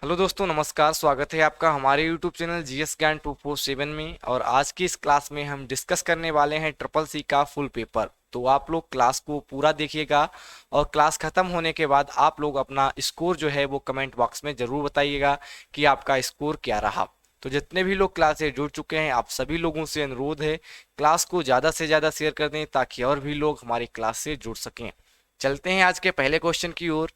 Hello दोस्तों, नमस्कार। स्वागत है आपका हमारे यूट्यूब चैनल जीएस ज्ञान 247 में। और आज की इस क्लास में हम डिस्कस करने वाले हैं ट्रिपल सी का फुल पेपर। तो आप लोग क्लास को पूरा देखिएगा और क्लास खत्म होने के बाद आप लोग अपना स्कोर जो है वो कमेंट बॉक्स में ज़रूर बताइएगा कि आपका स्कोर क्या रहा। तो जितने भी लोग क्लास से जुड़ चुके हैं, आप सभी लोगों से अनुरोध है क्लास को ज़्यादा से ज़्यादा शेयर कर दें ताकि और भी लोग हमारी क्लास से जुड़ सकें। चलते हैं आज के पहले क्वेश्चन की ओर।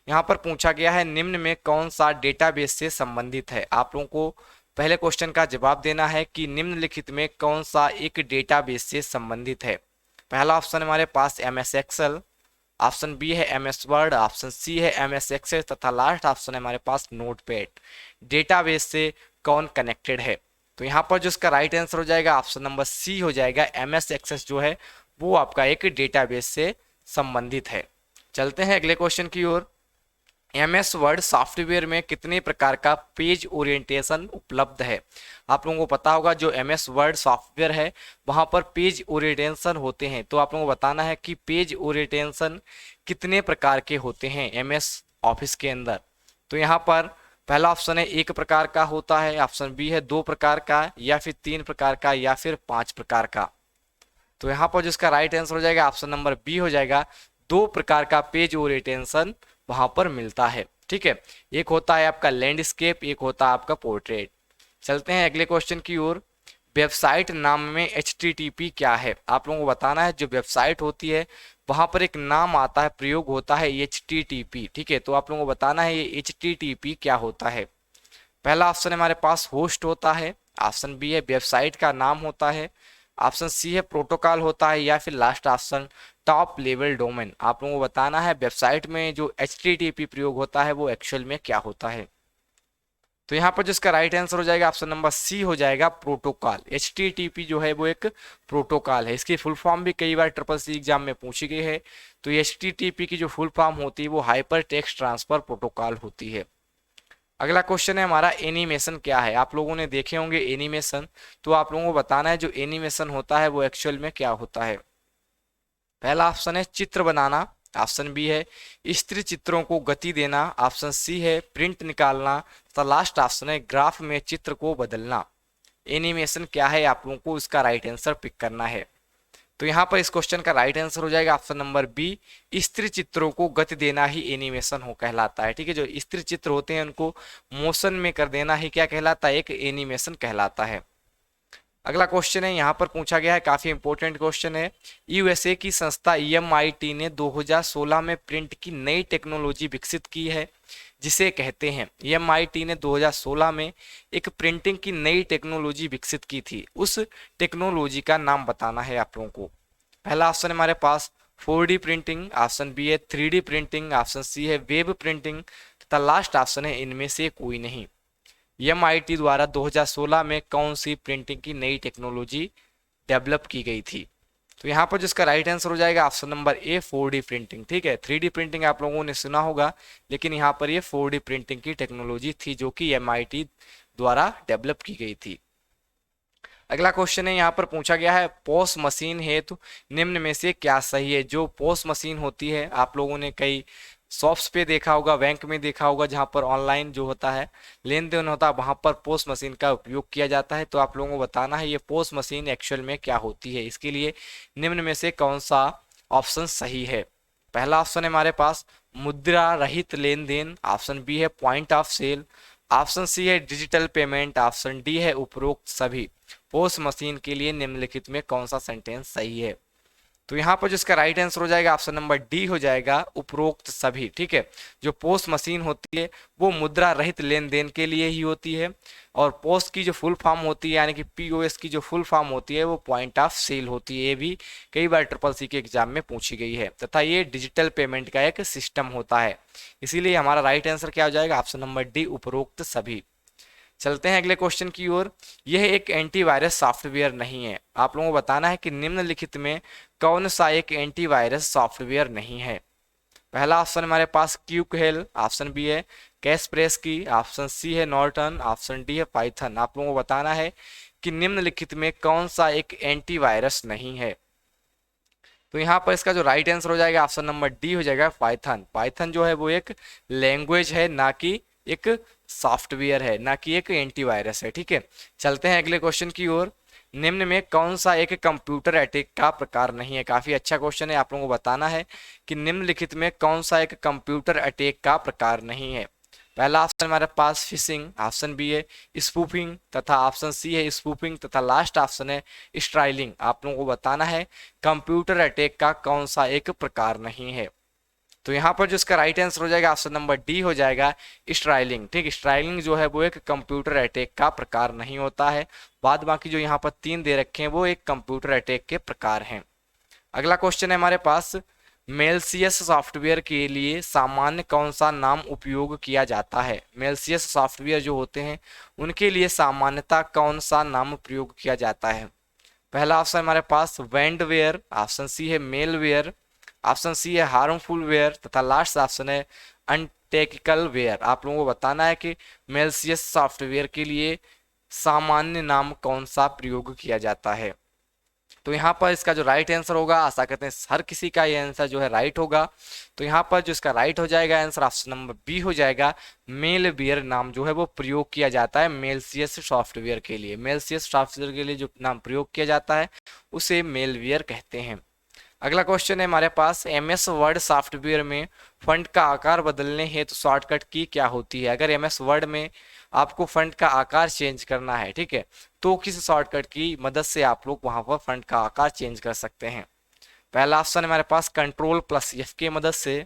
यहाँ पर पूछा गया है निम्न में कौन सा डेटाबेस से संबंधित है। आप लोगों को पहले क्वेश्चन का जवाब देना है कि निम्नलिखित में कौन सा एक डेटाबेस से संबंधित है। पहला ऑप्शन हमारे पास M S Excel, option B है M S Word, option C है एम एस एक्सेल तथा लास्ट ऑप्शन है हमारे पास नोटपैड। डेटाबेस से कौन कनेक्टेड है? तो यहाँ पर जो इसका राइट आंसर हो जाएगा ऑप्शन नंबर सी हो जाएगा। एम एस एक्सेस जो है वो आपका एक डेटाबेस से संबंधित है। चलते हैं अगले क्वेश्चन की ओर। एम एस वर्ड सॉफ्टवेयर में कितने प्रकार का पेज ओरिएंटेशन उपलब्ध है? आप लोगों को पता होगा जो एम एस वर्ड सॉफ्टवेयर है वहाँ पर पेज ओरिएंटेशन होते हैं। तो आप लोगों को बताना है कि पेज ओरिएंटेशन कितने प्रकार के होते हैं एम एस ऑफिस के अंदर। तो यहाँ पर पहला ऑप्शन है एक प्रकार का होता है, ऑप्शन बी है दो प्रकार का, या फिर तीन प्रकार का, या फिर पांच प्रकार का। तो यहाँ पर जिसका राइट आंसर हो जाएगा ऑप्शन नंबर बी हो जाएगा। दो प्रकार का पेज ओरिएंटेशन वहां पर मिलता है। ठीक है, एक होता है आपका लैंडस्केप, एक होता है आपका पोर्ट्रेट। चलते हैं अगले क्वेश्चन की ओर। वेबसाइट नाम में HTTP क्या है? आप लोगों को बताना है जो वेबसाइट होती है वहां पर एक नाम आता है, प्रयोग होता है HTTP। ठीक है, तो आप लोगों को बताना है ये HTTP क्या होता है। पहला ऑप्शन हमारे पास होस्ट होता है, ऑप्शन बी है वेबसाइट का नाम होता है, ऑप्शन सी है प्रोटोकॉल होता है, या फिर last option top level domain. आप लोगों को बताना है वेबसाइट में जो HTTP प्रयोग होता है वो एक्चुअल में क्या होता है। तो यहाँ पर जिसका राइट आंसर हो जाएगा ऑप्शन नंबर सी हो जाएगा, प्रोटोकॉल। HTTP जो है वो एक प्रोटोकॉल है। इसकी फुल फॉर्म भी कई बार ट्रिपल सी एग्जाम में पूछी गई है। तो HTTP की जो फुल फॉर्म होती है वो हाइपर टेक्स्ट ट्रांसफर प्रोटोकॉल होती है। अगला क्वेश्चन है हमारा एनिमेशन क्या है? आप लोगों ने देखे होंगे एनिमेशन, तो आप लोगों को बताना है जो एनिमेशन होता है वो एक्चुअल में क्या होता है। पहला ऑप्शन है चित्र बनाना, ऑप्शन बी है स्थिर चित्रों को गति देना, ऑप्शन सी है प्रिंट निकालना, तो लास्ट ऑप्शन है ग्राफ में चित्र को बदलना। एनिमेशन क्या है आप लोगों को इसका राइट आंसर पिक करना है। तो यहाँ पर इस क्वेश्चन का राइट आंसर हो जाएगा ऑप्शन नंबर बी, स्थिर चित्रों को गति देना ही एनिमेशन हो कहलाता है। ठीक है, जो स्थिर चित्र होते हैं उनको मोशन में कर देना ही क्या कहलाता है? एक एनिमेशन कहलाता है। अगला क्वेश्चन है यहाँ पर पूछा गया है, काफी इंपॉर्टेंट क्वेश्चन है। यूएसए की संस्था EMIT ने 2016 में प्रिंट की नई टेक्नोलॉजी विकसित की है जिसे कहते हैं। EMIT ने 2016 में एक प्रिंटिंग की नई टेक्नोलॉजी विकसित की थी, उस टेक्नोलॉजी का नाम बताना है आप लोगों को। पहला ऑप्शन है हमारे पास 4D प्रिंटिंग, ऑप्शन बी है 3D प्रिंटिंग, ऑप्शन सी है वेब प्रिंटिंग तथा लास्ट ऑप्शन है इनमें से कोई नहीं। MIT द्वारा 2016 में कौन सी प्रिंटिंग की नई टेक्नोलॉजी डेवलप की गई थी? तो यहाँ पर जिसका राइट आंसर हो जाएगा option number A 4D printing. ठीक है, 3D प्रिंटिंग आप लोगों ने सुना होगा, लेकिन यहाँ पर ये 4D प्रिंटिंग की टेक्नोलॉजी थी जो कि MIT द्वारा डेवलप की गई थी। अगला क्वेश्चन है यहाँ पर पूछा गया है पोस्ट मशीन हेतु निम्न में से क्या सही है? जो पोस्ट मशीन होती है आप लोगों ने कई शॉप्स पे देखा होगा, बैंक में देखा होगा, जहाँ पर ऑनलाइन जो होता है लेन देन होता है वहां पर पोस्ट मशीन का उपयोग किया जाता है। तो आप लोगों को बताना है ये पोस्ट मशीन एक्चुअल में क्या होती है। इसके लिए निम्न में से कौन सा ऑप्शन सही है? पहला ऑप्शन है हमारे पास मुद्रा रहित लेन देन, ऑप्शन बी है point of sale, option C है डिजिटल पेमेंट, ऑप्शन डी है उपरोक्त सभी। पोस्ट मशीन के लिए निम्नलिखित में कौन सा सेंटेंस सही है? तो यहाँ पर जिसका राइट आंसर हो जाएगा ऑप्शन नंबर डी हो जाएगा, उपरोक्त सभी। ठीक है, जो पोस्ट मशीन होती है वो मुद्रा रहित लेन देन के लिए ही होती है, और पोस्ट की जो फुल फॉर्म होती है यानी कि POS की जो फुल फॉर्म होती है वो पॉइंट ऑफ सेल होती है। ये भी कई बार ट्रिपल सी के एग्जाम में पूछी गई है, तथा ये डिजिटल पेमेंट का एक सिस्टम होता है। इसीलिए हमारा राइट आंसर क्या हो जाएगा? ऑप्शन नंबर डी, उपरोक्त सभी। चलते हैं अगले क्वेश्चन की ओर। यह एक एंटीवायरस सॉफ्टवेयर नहीं है। आप लोगों को बताना है कि निम्नलिखित में कौन सा एक एंटीवायरस सॉफ्टवेयर नहीं है। पहला ऑप्शन हमारे पास क्यूकहेल, ऑप्शन बी है कैसप्रेस्की, ऑप्शन सी है नॉर्टन, ऑप्शन डी है पाइथन। आप लोगों को बताना है कि निम्नलिखित में कौन सा एक एंटीवायरस नहीं है। तो यहाँ पर इसका जो राइट आंसर हो जाएगा ऑप्शन नंबर डी हो जाएगा पाइथन। पाइथन जो है वो एक लैंग्वेज है, ना कि एक सॉफ्टवेयर है, ना कि एक एंटीवायरस है। ठीक है, चलते हैं अगले क्वेश्चन की ओर। निम्न में कौन सा एक कंप्यूटर अटैक का प्रकार नहीं है? काफी अच्छा क्वेश्चन है, आप लोगों को बताना है कि निम्नलिखित में कौन सा एक कंप्यूटर अटैक का प्रकार नहीं है। पहला ऑप्शन हमारे पास फिशिंग, ऑप्शन बी है स्पूफिंग, तथा ऑप्शन सी है स्पूफिंग, तथा लास्ट ऑप्शन है स्ट्राइलिंग। आप लोगों को बताना है कंप्यूटर अटैक का कौन सा एक प्रकार नहीं है। तो यहाँ पर जो इसका राइट आंसर हो जाएगा ऑप्शन नंबर डी हो जाएगा स्ट्राइलिंग। ठीक, स्ट्राइलिंग जो है वो एक कंप्यूटर अटैक का प्रकार नहीं होता है। बाद बाकी जो यहाँ पर 3 दे रखे हैं वो एक कंप्यूटर अटैक के प्रकार हैं। अगला क्वेश्चन है हमारे पास, मेलसियस सॉफ्टवेयर के लिए सामान्य कौन सा नाम उपयोग किया जाता है? मेलसियस सॉफ्टवेयर जो होते हैं उनके लिए सामान्यता कौन सा नाम प्रयोग किया जाता है? पहला ऑप्शन हमारे पास वैंडवेयर, ऑप्शन सी है मेलवेयर, ऑप्शन सी है हार्मफुल वेयर, तथा लास्ट ऑप्शन है अनटेक्निकल वेयर। आप लोगों को बताना है कि मेलसियस सॉफ्टवेयर के लिए सामान्य नाम कौन सा प्रयोग किया जाता है। तो यहाँ पर इसका जो राइट आंसर होगा, आशा करते हैं हर किसी का ये आंसर जो है राइट होगा। तो यहाँ पर जो इसका राइट हो जाएगा आंसर ऑप्शन नंबर बी हो जाएगा। मेलवेयर नाम जो है वो प्रयोग किया जाता है मेलसियस सॉफ्टवेयर के लिए। मेलसियस सॉफ्टवेयर के लिए जो नाम प्रयोग किया जाता है उसे मेलवेयर कहते हैं। अगला क्वेश्चन है हमारे पास, एमएस वर्ड सॉफ्टवेयर में फंड का आकार बदलने हेतु शॉर्टकट की क्या होती है? अगर एमएस वर्ड में आपको फंड का आकार चेंज करना है, ठीक है, तो किस शॉर्टकट की मदद से आप लोग वहां पर फंड का आकार चेंज कर सकते हैं? पहला ऑप्शन हमारे पास कंट्रोल प्लस एफ की मदद से,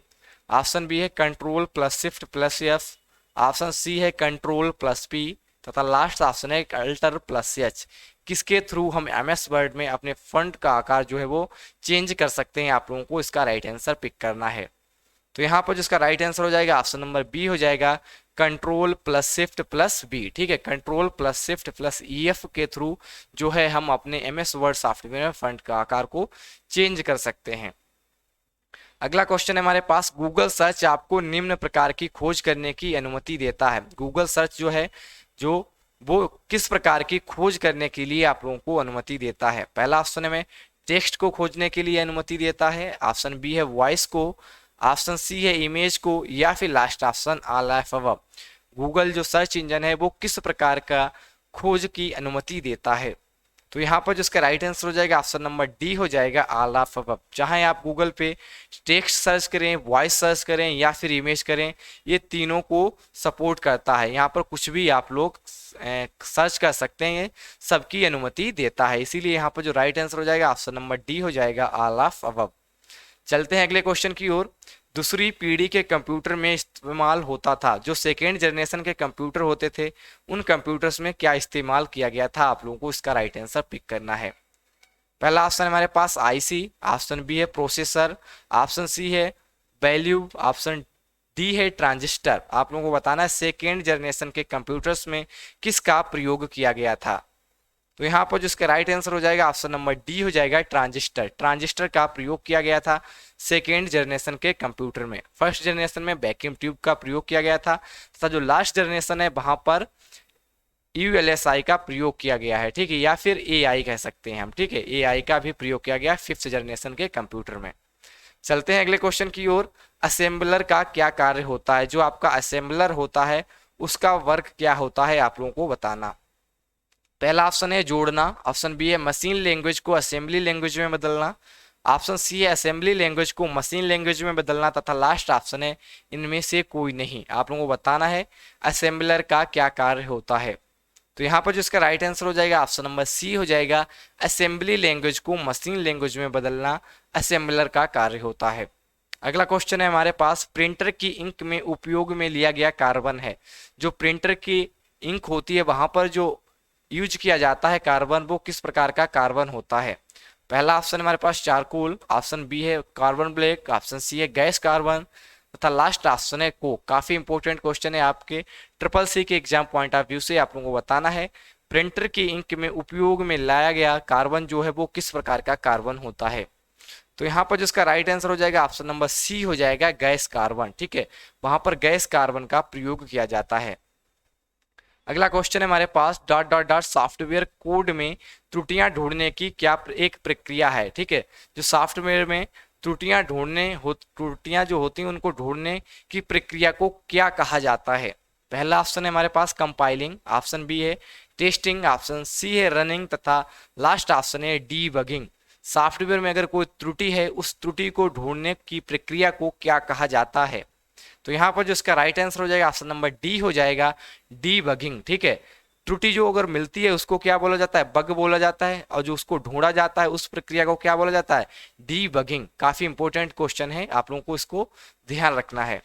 ऑप्शन बी है control plus shift plus F, option C है कंट्रोल प्लस पी, तथा लास्ट ऑप्शन है अल्टर प्लस एच। किसके थ्रू हम एमएस वर्ड में अपने फंड का आकार जो है वो चेंज कर सकते हैं? आप लोगों को इसका राइट आंसर पिक करना है। तो यहाँ पर जिसका राइट आंसर हो जाएगा ऑप्शन नंबर बी हो जाएगा control plus shift plus B. ठीक है, control plus shift plus EF के थ्रू जो है हम अपने एमएस वर्ड सॉफ्टवेयर में फंड का आकार को चेंज कर सकते हैं। अगला क्वेश्चन है हमारे पास, गूगल सर्च आपको निम्न प्रकार की खोज करने की अनुमति देता है। गूगल सर्च जो है जो वो किस प्रकार की खोज करने के लिए आप लोगों को अनुमति देता है? पहला ऑप्शन में टेक्स्ट को खोजने के लिए अनुमति देता है, ऑप्शन बी है वॉइस को, ऑप्शन सी है इमेज को, या फिर last option all of above. Google जो सर्च इंजन है वो किस प्रकार का खोज की अनुमति देता है? तो यहाँ पर जिसका राइट आंसर हो जाएगा ऑप्शन नंबर डी हो जाएगा ऑल ऑफ अबव। चाहे आप गूगल पे टेक्स्ट सर्च करें, वॉइस सर्च करें या फिर इमेज करें, ये तीनों को सपोर्ट करता है। यहाँ पर कुछ भी आप लोग सर्च कर सकते हैं, सबकी अनुमति देता है। इसीलिए यहाँ पर जो राइट आंसर हो जाएगा ऑप्शन नंबर डी हो जाएगा ऑल ऑफ अबव। चलते हैं अगले क्वेश्चन की ओर। दूसरी पीढ़ी के कंप्यूटर में इस्तेमाल होता था, जो सेकेंड जनरेशन के कंप्यूटर होते थे, उन कंप्यूटर्स में क्या इस्तेमाल किया गया था? आप लोगों को इसका राइट आंसर पिक करना है। पहला ऑप्शन हमारे पास आईसी, ऑप्शन बी है प्रोसेसर, ऑप्शन सी है वैल्यू, ऑप्शन डी है ट्रांजिस्टर। आप लोगों को बताना है सेकेंड जनरेशन के कंप्यूटर्स में किसका प्रयोग किया गया था। तो यहाँ पर जो इसका राइट आंसर हो जाएगा ऑप्शन नंबर डी हो जाएगा ट्रांजिस्टर। ट्रांजिस्टर का प्रयोग किया गया था सेकेंड जनरेशन के कंप्यूटर में। फर्स्ट जनरेशन में वैक्यूम ट्यूब का प्रयोग किया गया था, तथा जो लास्ट जनरेशन है वहां पर यूएलएसआई का प्रयोग किया गया है। ठीक है, या फिर एआई कह सकते हैं हम। ठीक है, एआई का भी प्रयोग किया गया फिफ्थ जनरेशन के कंप्यूटर में। चलते हैं अगले क्वेश्चन की ओर। असेंबलर का क्या कार्य होता है? जो आपका असेंबलर होता है उसका वर्क क्या होता है? आप लोगों को बताना। पहला ऑप्शन है जोड़ना, ऑप्शन बी है मशीन लैंग्वेज को असेंबली लैंग्वेज में बदलना, ऑप्शन सी है असेंबली लैंग्वेज को मशीन लैंग्वेज में बदलना, तथा लास्ट ऑप्शन है इनमें से कोई नहीं। आप लोगों को बताना है असेंबलर का क्या कार्य होता है। तो यहाँ पर जो इसका राइट आंसर हो जाएगा ऑप्शन नंबर सी हो जाएगा असेंबली लैंग्वेज को मशीन लैंग्वेज में बदलना असेंबलर का कार्य होता है। अगला क्वेश्चन है हमारे पास, प्रिंटर की इंक में उपयोग में लिया गया कार्बन है। जो प्रिंटर की इंक होती है वहां पर जो यूज किया जाता है कार्बन, वो किस प्रकार का कार्बन होता है? पहला ऑप्शन हमारे पास चारकोल, ऑप्शन बी है कार्बन ब्लैक, ऑप्शन सी है गैस कार्बन, तथा लास्ट ऑप्शन है कोक। काफी इंपॉर्टेंट क्वेश्चन है आपके ट्रिपल सी के एग्जाम पॉइंट ऑफ व्यू से। आप लोगों को बताना है प्रिंटर की इंक में उपयोग में लाया गया कार्बन जो है वो किस प्रकार का कार्बन होता है। तो यहाँ पर जिसका राइट आंसर हो जाएगा ऑप्शन नंबर सी हो जाएगा गैस कार्बन। ठीक है, वहां पर गैस कार्बन का प्रयोग किया जाता है। अगला क्वेश्चन है हमारे पास, dot dot dot software code में त्रुटियां ढूंढने की क्या एक प्रक्रिया है? ठीक है, जो सॉफ्टवेयर में त्रुटियां जो होती हैं उनको ढूंढने की प्रक्रिया को क्या कहा जाता है? पहला ऑप्शन है हमारे पास कंपाइलिंग, ऑप्शन बी है टेस्टिंग, ऑप्शन सी है रनिंग तथा लास्ट ऑप्शन है डीबगिंग। सॉफ्टवेयर में अगर कोई त्रुटि है उस त्रुटि को ढूंढने की प्रक्रिया को क्या कहा जाता है? तो यहाँ पर जो इसका राइट आंसर हो जाएगा ऑप्शन नंबर डी हो जाएगा, डीबगिंग। ठीक है, त्रुटि जो अगर मिलती है उसको क्या बोला जाता है? बग बोला जाता है, और जो उसको ढूंढा जाता है उस प्रक्रिया को क्या बोला जाता है? डीबगिंग। काफी इंपॉर्टेंट क्वेश्चन है, आप लोगों को इसको ध्यान रखना है।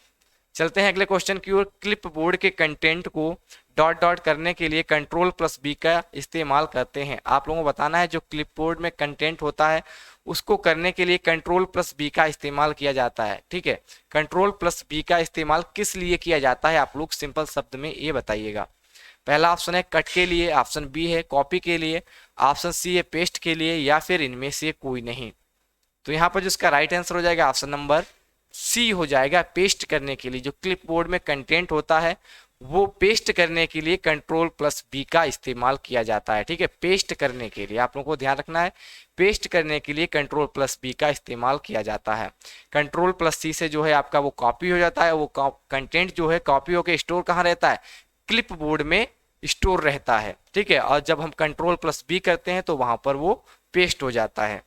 चलते हैं अगले क्वेश्चन की ओर। क्लिप बोर्ड के कंटेंट को डॉट डॉट करने के लिए कंट्रोल प्लस बी का इस्तेमाल करते हैं। आप लोगों को बताना है जो क्लिप बोर्ड में कंटेंट होता है उसको करने के लिए कंट्रोल प्लस बी का इस्तेमाल किया जाता है। ठीक है, कंट्रोल प्लस बी का इस्तेमाल किस लिए किया जाता है आप लोग सिंपल शब्द में ये बताइएगा। पहला ऑप्शन है कट के लिए, ऑप्शन बी है कॉपी के लिए, ऑप्शन सी है पेस्ट के लिए, या फिर इनमें से कोई नहीं। तो यहाँ पर जिसका राइट आंसर हो जाएगा ऑप्शन नंबर सी हो जाएगा, पेस्ट करने के लिए। जो क्लिप बोर्ड में कंटेंट होता है वो पेस्ट करने के लिए कंट्रोल प्लस बी का इस्तेमाल किया जाता है। ठीक है, पेस्ट करने के लिए आप लोगों को ध्यान रखना है, पेस्ट करने के लिए कंट्रोल प्लस बी का इस्तेमाल किया जाता है। कंट्रोल प्लस सी से जो है आपका वो कॉपी हो जाता है, वो कंटेंट जो है कॉपी होकर स्टोर कहाँ रहता है? क्लिप बोर्ड में स्टोर रहता है। ठीक है, और जब हम कंट्रोल प्लस बी करते हैं तो वहां पर वो पेस्ट हो जाता है।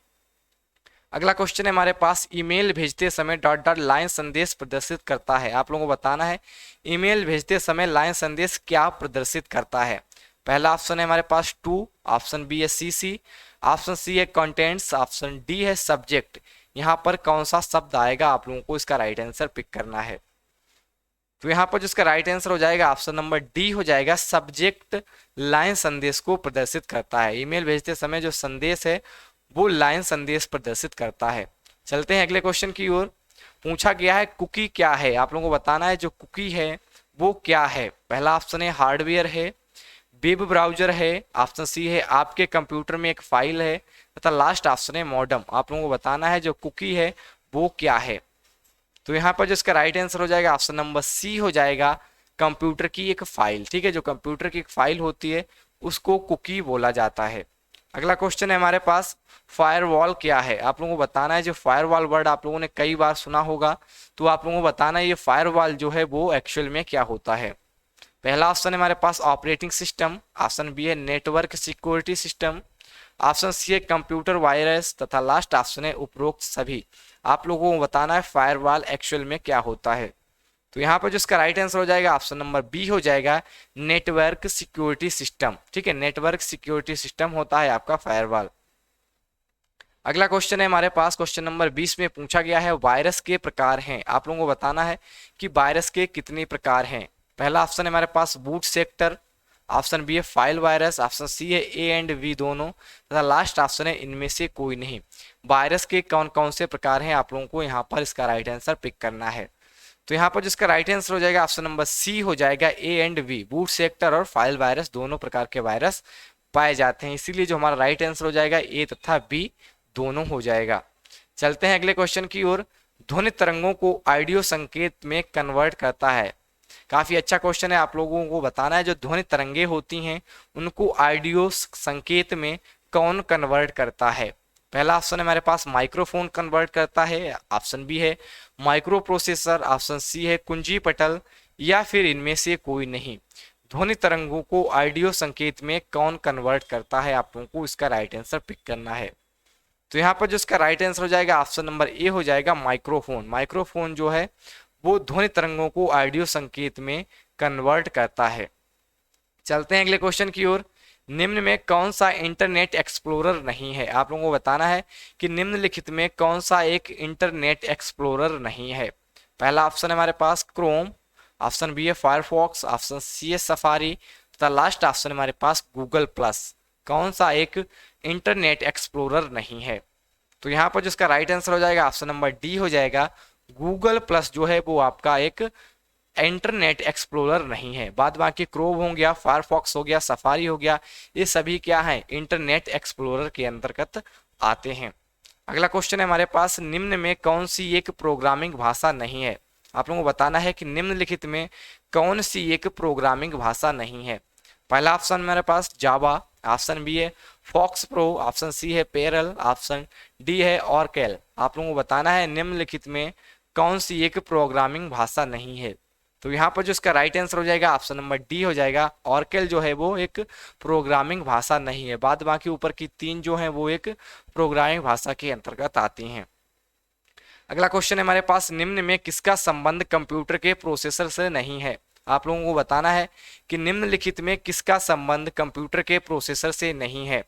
अगला क्वेश्चन है हमारे पास, ईमेल भेजते समय डॉट डॉट लाइन संदेश प्रदर्शित करता है। आप लोगों को बताना है ईमेल भेजते समय लाइन संदेश क्या प्रदर्शित करता है। पहला ऑप्शन है हमारे पास टू, ऑप्शन बी है सी, ऑप्शन सी है कंटेंट्स, ऑप्शन डी है सब्जेक्ट। यहाँ पर कौन सा शब्द आएगा आप लोगों को इसका राइट आंसर पिक करना है। तो यहाँ पर जिसका राइट आंसर हो जाएगा ऑप्शन नंबर डी हो जाएगा, सब्जेक्ट लाइन संदेश को प्रदर्शित करता है। ईमेल भेजते समय जो संदेश है वो लाइन संदेश प्रदर्शित करता है। चलते हैं अगले क्वेश्चन की ओर। पूछा गया है कुकी क्या है। आप लोगों को बताना है जो कुकी है वो क्या है। पहला ऑप्शन है हार्डवेयर है, वेब ब्राउजर है, ऑप्शन सी है आपके कंप्यूटर में एक फाइल है, तथा लास्ट ऑप्शन है मॉडेम। आप लोगों को बताना है जो कुकी है वो क्या है। तो यहाँ पर जो इसका राइट आंसर हो जाएगा ऑप्शन नंबर सी हो जाएगा, कंप्यूटर की एक फाइल। ठीक है, जो कंप्यूटर की एक फाइल होती है उसको कुकी बोला जाता है। अगला क्वेश्चन है हमारे पास, फायरवॉल क्या है। आप लोगों को बताना है जो फायरवॉल वर्ड आप लोगों ने कई बार सुना होगा, तो आप लोगों को बताना है ये फायरवॉल जो है वो एक्चुअल में क्या होता है। पहला ऑप्शन है हमारे पास ऑपरेटिंग सिस्टम, ऑप्शन बी है network security system, option C है कंप्यूटर वायरस, तथा लास्ट ऑप्शन है उपरोक्त सभी। आप लोगों को बताना है फायरवॉल एक्चुअल में क्या होता है। तो यहाँ पर जो इसका राइट आंसर हो जाएगा ऑप्शन नंबर बी हो जाएगा, नेटवर्क सिक्योरिटी सिस्टम। ठीक है, नेटवर्क सिक्योरिटी सिस्टम होता है आपका फायरवॉल। अगला क्वेश्चन है हमारे पास, क्वेश्चन नंबर 20 में पूछा गया है वायरस के प्रकार हैं। आप लोगों को बताना है कि वायरस के कितने प्रकार हैं। पहला ऑप्शन है हमारे पास बूट सेक्टर, ऑप्शन बी है फाइल वायरस, ऑप्शन सी है ए एंड वी दोनों, तथा लास्ट ऑप्शन है इनमें से कोई नहीं। वायरस के कौन कौन से प्रकार हैं आप लोगों को यहाँ पर इसका राइट आंसर पिक करना है। तो यहाँ पर जिसका राइट आंसर हो जाएगा ऑप्शन नंबर सी हो जाएगा, A and V, boot sector और फाइल वायरस दोनों प्रकार के वायरस पाए जाते हैं। इसीलिए जो हमारा राइट आंसर हो जाएगा ए तथा बी दोनों हो जाएगा। चलते हैं अगले क्वेश्चन की ओर। ध्वनि तरंगों को ऑडियो संकेत में कन्वर्ट करता है। काफी अच्छा क्वेश्चन है, आप लोगों को बताना है जो ध्वनि तरंगे होती हैं उनको ऑडियो संकेत में कौन कन्वर्ट करता है। पहला ऑप्शन है हमारे पास माइक्रोफोन कन्वर्ट करता है, ऑप्शन बी है माइक्रो प्रोसेसर, ऑप्शन सी है कुंजी पटल, या फिर इनमें से कोई नहीं। ध्वनि तरंगों को ऑडियो संकेत में कौन कन्वर्ट करता है, आप लोगों को इसका राइट आंसर पिक करना है। तो यहाँ पर जो इसका राइट आंसर हो जाएगा ऑप्शन नंबर ए हो जाएगा, माइक्रोफोन। माइक्रोफोन जो है वो ध्वनि तरंगों को ऑडियो संकेत में कन्वर्ट करता है। चलते हैं अगले क्वेश्चन की ओर। निम्न में कौन सा इंटरनेट एक्सप्लोरर नहीं है। आप लोगों को बताना है कि निम्नलिखित में कौन सा एक इंटरनेट एक्सप्लोरर नहीं है। पहला ऑप्शन है हमारे पास क्रोम, ऑप्शन बी है फायरफॉक्स, ऑप्शन सी है सफारी, तथा लास्ट ऑप्शन हमारे पास गूगल प्लस। कौन सा एक इंटरनेट एक्सप्लोरर नहीं है। तो यहाँ पर जिसका राइट आंसर हो जाएगा ऑप्शन नंबर डी हो जाएगा, गूगल प्लस जो है वो आपका एक इंटरनेट एक्सप्लोरर नहीं है। बाद बाकी क्रोम हो गया, फायरफॉक्स हो गया, सफारी हो गया, ये सभी क्या है इंटरनेट एक्सप्लोरर के अंतर्गत आते हैं। अगला क्वेश्चन है हमारे पास, निम्न में कौन सी एक प्रोग्रामिंग भाषा नहीं है। आप लोगों को बताना है कि निम्नलिखित में कौन सी एक प्रोग्रामिंग भाषा नहीं है। पहला ऑप्शन मेरे पास जावा, ऑप्शन बी है फॉक्स प्रो, ऑप्शन सी है पेरल, ऑप्शन डी है ऑरकेल। आप लोगों को बताना है निम्नलिखित में कौन सी एक प्रोग्रामिंग भाषा नहीं है। तो यहाँ पर जो इसका राइट आंसर हो जाएगा ऑप्शन नंबर डी हो जाएगा। ऑर्केल जो है वो एक प्रोग्रामिंग भाषा नहीं है, बाद बाकी ऊपर की तीन जो है वो एक प्रोग्रामिंग भाषा के अंतर्गत आती हैं। अगला क्वेश्चन है हमारे पास, निम्न में किसका संबंध कंप्यूटर के प्रोसेसर से नहीं है। आप लोगों को बताना है कि निम्नलिखित में किसका संबंध कंप्यूटर के प्रोसेसर से नहीं है।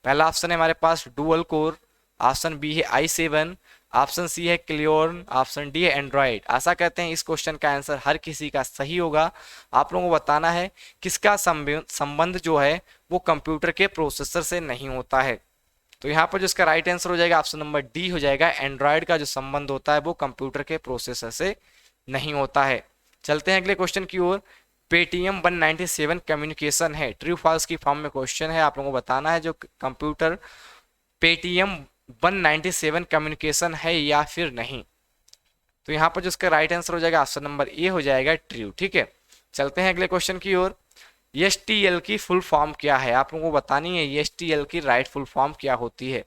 पहला ऑप्शन है हमारे पास डुअल कोर, ऑप्शन बी है i7, ऑप्शन सी है क्लियोन, ऑप्शन डी है एंड्रॉइड। आशा करते हैं इस क्वेश्चन का आंसर हर किसी का सही होगा। आप लोगों को बताना है किसका संबंध जो है वो कंप्यूटर के प्रोसेसर से नहीं होता है। तो यहाँ पर जो इसका राइट आंसर हो जाएगा ऑप्शन नंबर डी हो जाएगा। एंड्रॉयड का जो संबंध होता है वो कंप्यूटर के प्रोसेसर से नहीं होता है। चलते हैं अगले क्वेश्चन की ओर। पेटीएम 197 कम्युनिकेशन है, ट्रू फॉल्स की फॉर्म में क्वेश्चन है, आप लोगों को बताना है जो कंप्यूटर पेटीएम 197 कम्युनिकेशन है या फिर नहीं। तो यहाँ पर जो इसका राइट आंसर हो जाएगा ऑप्शन नंबर ए हो जाएगा, ट्रू। ठीक है, चलते हैं अगले क्वेश्चन की ओर। एचटीएल की फुल फॉर्म क्या है, आप लोगों को बतानी है एचटीएल की राइट फुल फॉर्म क्या होती है।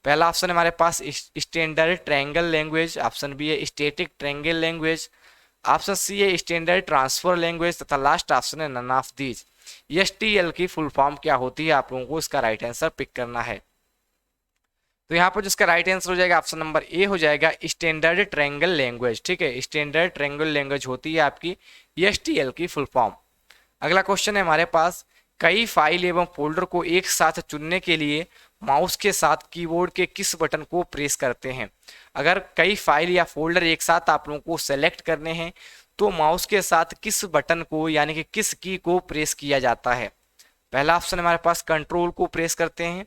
पहला ऑप्शन हमारे पास standard triangle language, option B है static triangle language, option C है स्टैंडर्ड ट्रांसफर लैंग्वेज तथा लास्ट ऑप्शन है नन ऑफ दीज। एचटीएल की फुल फॉर्म क्या होती है, आप लोगों को इसका राइट आंसर पिक करना है। तो यहाँ पर जिसका राइट आंसर हो जाएगा ऑप्शन नंबर ए हो जाएगा, स्टैंडर्ड ट्रायंगल लैंग्वेज। ठीक है, स्टैंडर्ड ट्रायंगल लैंग्वेज होती है आपकी एचटीएल की फुल फॉर्म। अगला क्वेश्चन है हमारे पास, कई फाइल एवं फोल्डर को एक साथ चुनने के लिए माउस के साथ कीबोर्ड के किस बटन को प्रेस करते हैं। अगर कई फाइल या फोल्डर एक साथ आप लोगों को सेलेक्ट करने हैं तो माउस के साथ किस बटन को यानी कि किस की को प्रेस किया जाता है। पहला ऑप्शन हमारे पास कंट्रोल को प्रेस करते हैं,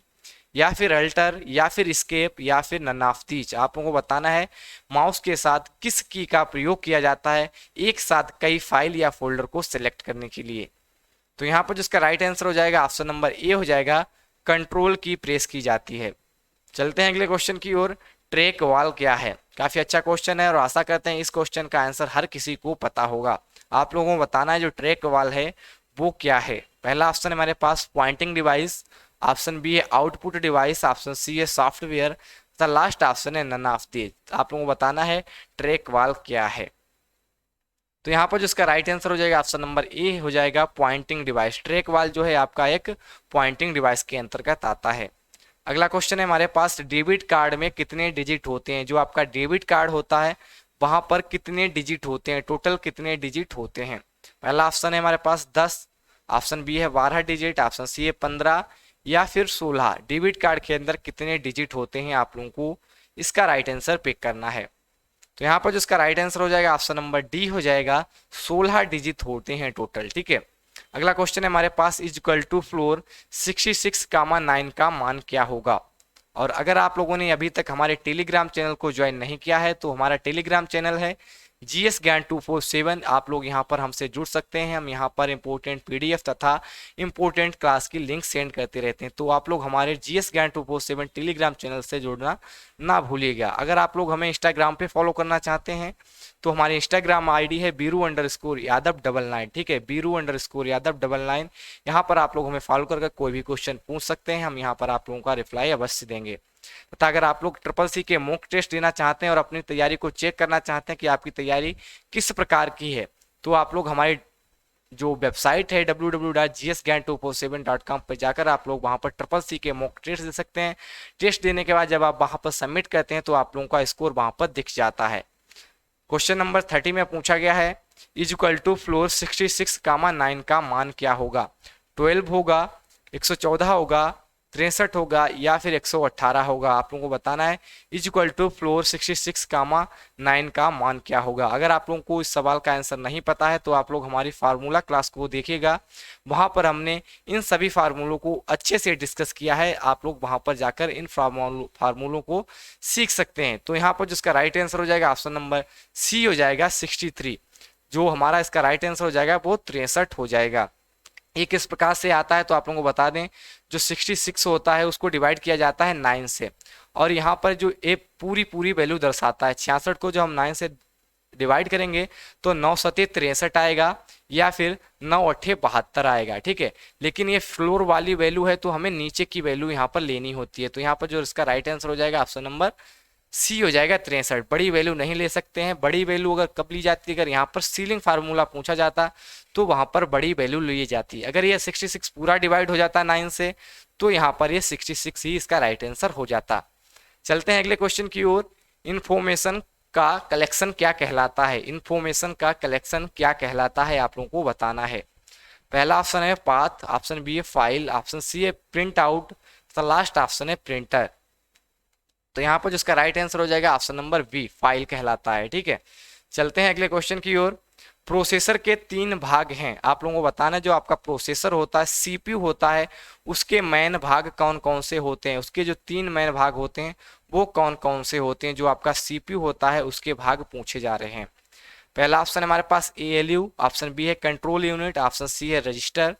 या फिर अल्टर, या फिर एस्केप, या फिर नन ऑफ दीज। आप लोगों को बताना है माउस के साथ किस की का प्रयोग किया जाता है एक साथ कई फाइल या फोल्डर को सिलेक्ट करने के लिए। तो यहाँ पर जिसका राइट आंसर हो जाएगा ऑप्शन नंबर ए हो जाएगा, कंट्रोल की प्रेस की जाती है। चलते हैं अगले क्वेश्चन की ओर। ट्रैक वॉल क्या है, काफी अच्छा क्वेश्चन है और आशा करते हैं इस क्वेश्चन का आंसर हर किसी को पता होगा। आप लोगों को बताना है जो ट्रैक वॉल है वो क्या है। पहला ऑप्शन हमारे पास पॉइंटिंग डिवाइस, ऑप्शन बी है आउटपुट डिवाइस, ऑप्शन सी है सॉफ्टवेयर, द लास्ट ऑप्शन है नन ऑफ दीज। आप लोगों को बताना है ट्रैक वॉल क्या है। तो यहाँ पर जो इसका राइट आंसर हो जाएगा ऑप्शन नंबर ए हो जाएगा, पॉइंटिंग डिवाइस। ट्रैक वॉल जो है आपका एक पॉइंटिंग डिवाइस के अंतर्गत आता है। अगला क्वेश्चन है हमारे पास, डेबिट कार्ड में कितने डिजिट होते हैं। जो आपका डेबिट कार्ड होता है वहां पर कितने डिजिट होते हैं, टोटल कितने डिजिट होते हैं। पहला ऑप्शन है हमारे पास 10, ऑप्शन बी है 12 डिजिट, ऑप्शन सी है 15, या फिर 16। डेबिट कार्ड के अंदर कितने डिजिट होते हैं आप लोगों को इसका राइट आंसर पिक करना है। तो यहाँ पर जो इसका राइट आंसर हो जाएगा ऑप्शन नंबर डी हो जाएगा, 16 डिजिट होते हैं टोटल। ठीक है, अगला क्वेश्चन है हमारे पास, इज इक्वल टू फ्लोर 66,9 का मान क्या होगा। और अगर आप लोगों ने अभी तक हमारे टेलीग्राम चैनल को ज्वाइन नहीं किया है तो हमारा टेलीग्राम चैनल है जीएस ज्ञान 247। आप लोग यहाँ पर हमसे जुड़ सकते हैं। हम यहाँ पर इंपॉर्टेंट पीडीएफ तथा इंपॉर्टेंट क्लास की लिंक सेंड करते रहते हैं। तो आप लोग हमारे जीएस ज्ञान 247 टेलीग्राम चैनल से जुड़ना ना भूलिएगा। अगर आप लोग हमें इंस्टाग्राम पे फॉलो करना चाहते हैं तो हमारी इंस्टाग्राम आईडी है बीरू_यादव99। ठीक है, बीरू_यादव99। यहाँ पर आप लोग हमें फॉलो करके कोई भी क्वेश्चन पूछ सकते हैं, हम यहाँ पर आप लोगों का रिप्लाई अवश्य देंगे। तथा अगर आप लोग ट्रिपल सी के मॉक टेस्ट देना चाहते हैं और अपनी तैयारी को चेक करना चाहते हैं कि आपकी तैयारी किस प्रकार की है, तो आप लोग हमारी जो वेबसाइट है www.gsgyan247.com पर जाकर आप लोग वहां पर ट्रिपल सी के मॉक टेस्ट दे सकते हैं। टेस्ट देने के बाद जब आप वहां पर सबमिट करते हैं तो आप लोगों का स्कोर वहां पर दिख जाता है। क्वेश्चन नंबर 30 में पूछा गया है, इज इक्वल टू फ्लोर 66,9 का मान क्या होगा। 12 होगा, 114 होगा, 63 होगा, या फिर 118 होगा। आप लोगों को बताना है इज इक्वल टू फ्लोर 66,9 का मान क्या होगा। अगर आप लोगों को इस सवाल का आंसर नहीं पता है तो आप लोग हमारी फार्मूला क्लास को देखिएगा, वहां पर हमने इन सभी फार्मूलों को अच्छे से डिस्कस किया है। आप लोग वहां पर जाकर इन फार्मूलों को सीख सकते हैं। तो यहाँ पर जिसका राइट आंसर हो जाएगा ऑप्शन नंबर सी हो जाएगा, 63। जो हमारा इसका राइट आंसर हो जाएगा वो 63 हो जाएगा। ये किस प्रकार से आता है तो आप लोगों को बता दें, जो 66 होता है उसको डिवाइड किया जाता है 9 से, और यहाँ पर जो ए पूरी वैल्यू दर्शाता है 66 को जो हम 9 से डिवाइड करेंगे तो 9 सते 63 आएगा, या फिर 9 अट्ठे 72 आएगा। ठीक है, लेकिन ये फ्लोर वाली वैल्यू है तो हमें नीचे की वैल्यू यहाँ पर लेनी होती है। तो यहाँ पर जो इसका राइट आंसर हो जाएगा ऑप्शन नंबर सी हो जाएगा 63। बड़ी वैल्यू नहीं ले सकते हैं। बड़ी वैल्यू अगर कब ली जाती है, अगर यहाँ पर सीलिंग फार्मूला पूछा जाता तो वहां पर बड़ी वैल्यू ली जाती है। अगर ये 66 पूरा डिवाइड हो जाता 9 से तो यहाँ पर ये 66 ही इसका राइट आंसर हो जाता। चलते हैं अगले क्वेश्चन की ओर। इंफॉर्मेशन का कलेक्शन क्या कहलाता है? इंफॉर्मेशन का कलेक्शन क्या कहलाता है आप लोगों को बताना है। पहला ऑप्शन है पाथ, ऑप्शन बी है फाइल, ऑप्शन सी है प्रिंट आउट, तो लास्ट ऑप्शन है प्रिंटर। तो यहाँ पर जिसका राइट आंसर हो जाएगा ऑप्शन नंबर बी, फाइल कहलाता है। ठीक है, चलते हैं अगले क्वेश्चन की ओर। प्रोसेसर के 3 भाग हैं, आप लोगों को बताना है। जो आपका प्रोसेसर होता है, सीपीयू होता है, उसके मेन भाग कौन कौन से होते हैं? उसके जो 3 मेन भाग होते हैं वो कौन कौन से होते हैं? जो आपका सीपीयू होता है उसके भाग पूछे जा रहे हैं। पहला ऑप्शन हमारे पास एएलयू, ऑप्शन बी है कंट्रोल यूनिट, ऑप्शन सी है रजिस्टर,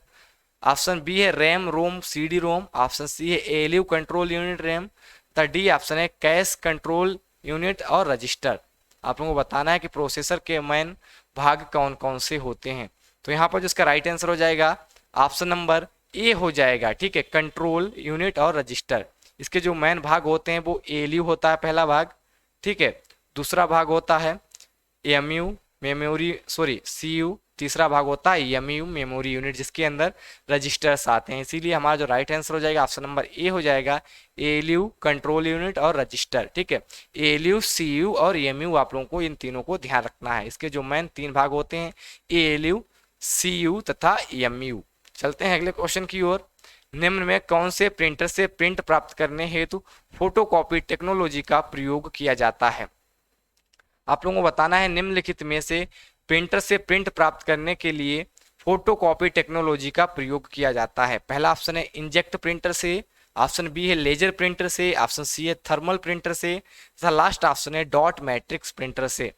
ऑप्शन बी है RAM ROM CD ROM, option C है एएलयू कंट्रोल यूनिट रैम, तो डी ऑप्शन है कैश कंट्रोल यूनिट और रजिस्टर। आप लोगों को बताना है कि प्रोसेसर के मेन भाग कौन कौन से होते हैं। तो यहाँ पर जिसका राइट आंसर हो जाएगा ऑप्शन नंबर ए हो जाएगा। ठीक है, कंट्रोल यूनिट और रजिस्टर, इसके जो मेन भाग होते हैं वो एएलयू होता है पहला भाग। ठीक है, दूसरा भाग होता है एमयू मेमोरी सीयू, तीसरा भाग होता है एमयू मेमोरी यूनिट, जिसके अंदर रजिस्टर्स आते हैं। इसीलिए हमारा जो राइट आंसर हो जाएगा ऑप्शन नंबर ए हो जाएगा, एएलयू कंट्रोल यूनिट और रजिस्टर। ठीक है, एएलयू सीयू और एमयू, आप लोगों को इन तीनों को ध्यान रखना है। इसके जो मेन 3 भाग होते हैं एएलयू, सीयू तथा एमयू। चलते हैं अगले क्वेश्चन की ओर। निम्न में कौन से प्रिंटर से प्रिंट प्राप्त करने हेतु फोटोकॉपी टेक्नोलॉजी का प्रयोग किया जाता है? आप लोगों को बताना है निम्नलिखित में से प्रिंटर से प्रिंट प्राप्त करने के लिए फोटोकॉपी टेक्नोलॉजी का प्रयोग किया जाता है। पहला ऑप्शन है इंजेक्ट प्रिंटर से, ऑप्शन बी है लेजर प्रिंटर से, ऑप्शन सी है थर्मल प्रिंटर से, तथा लास्ट ऑप्शन है डॉट मैट्रिक्स प्रिंटर से।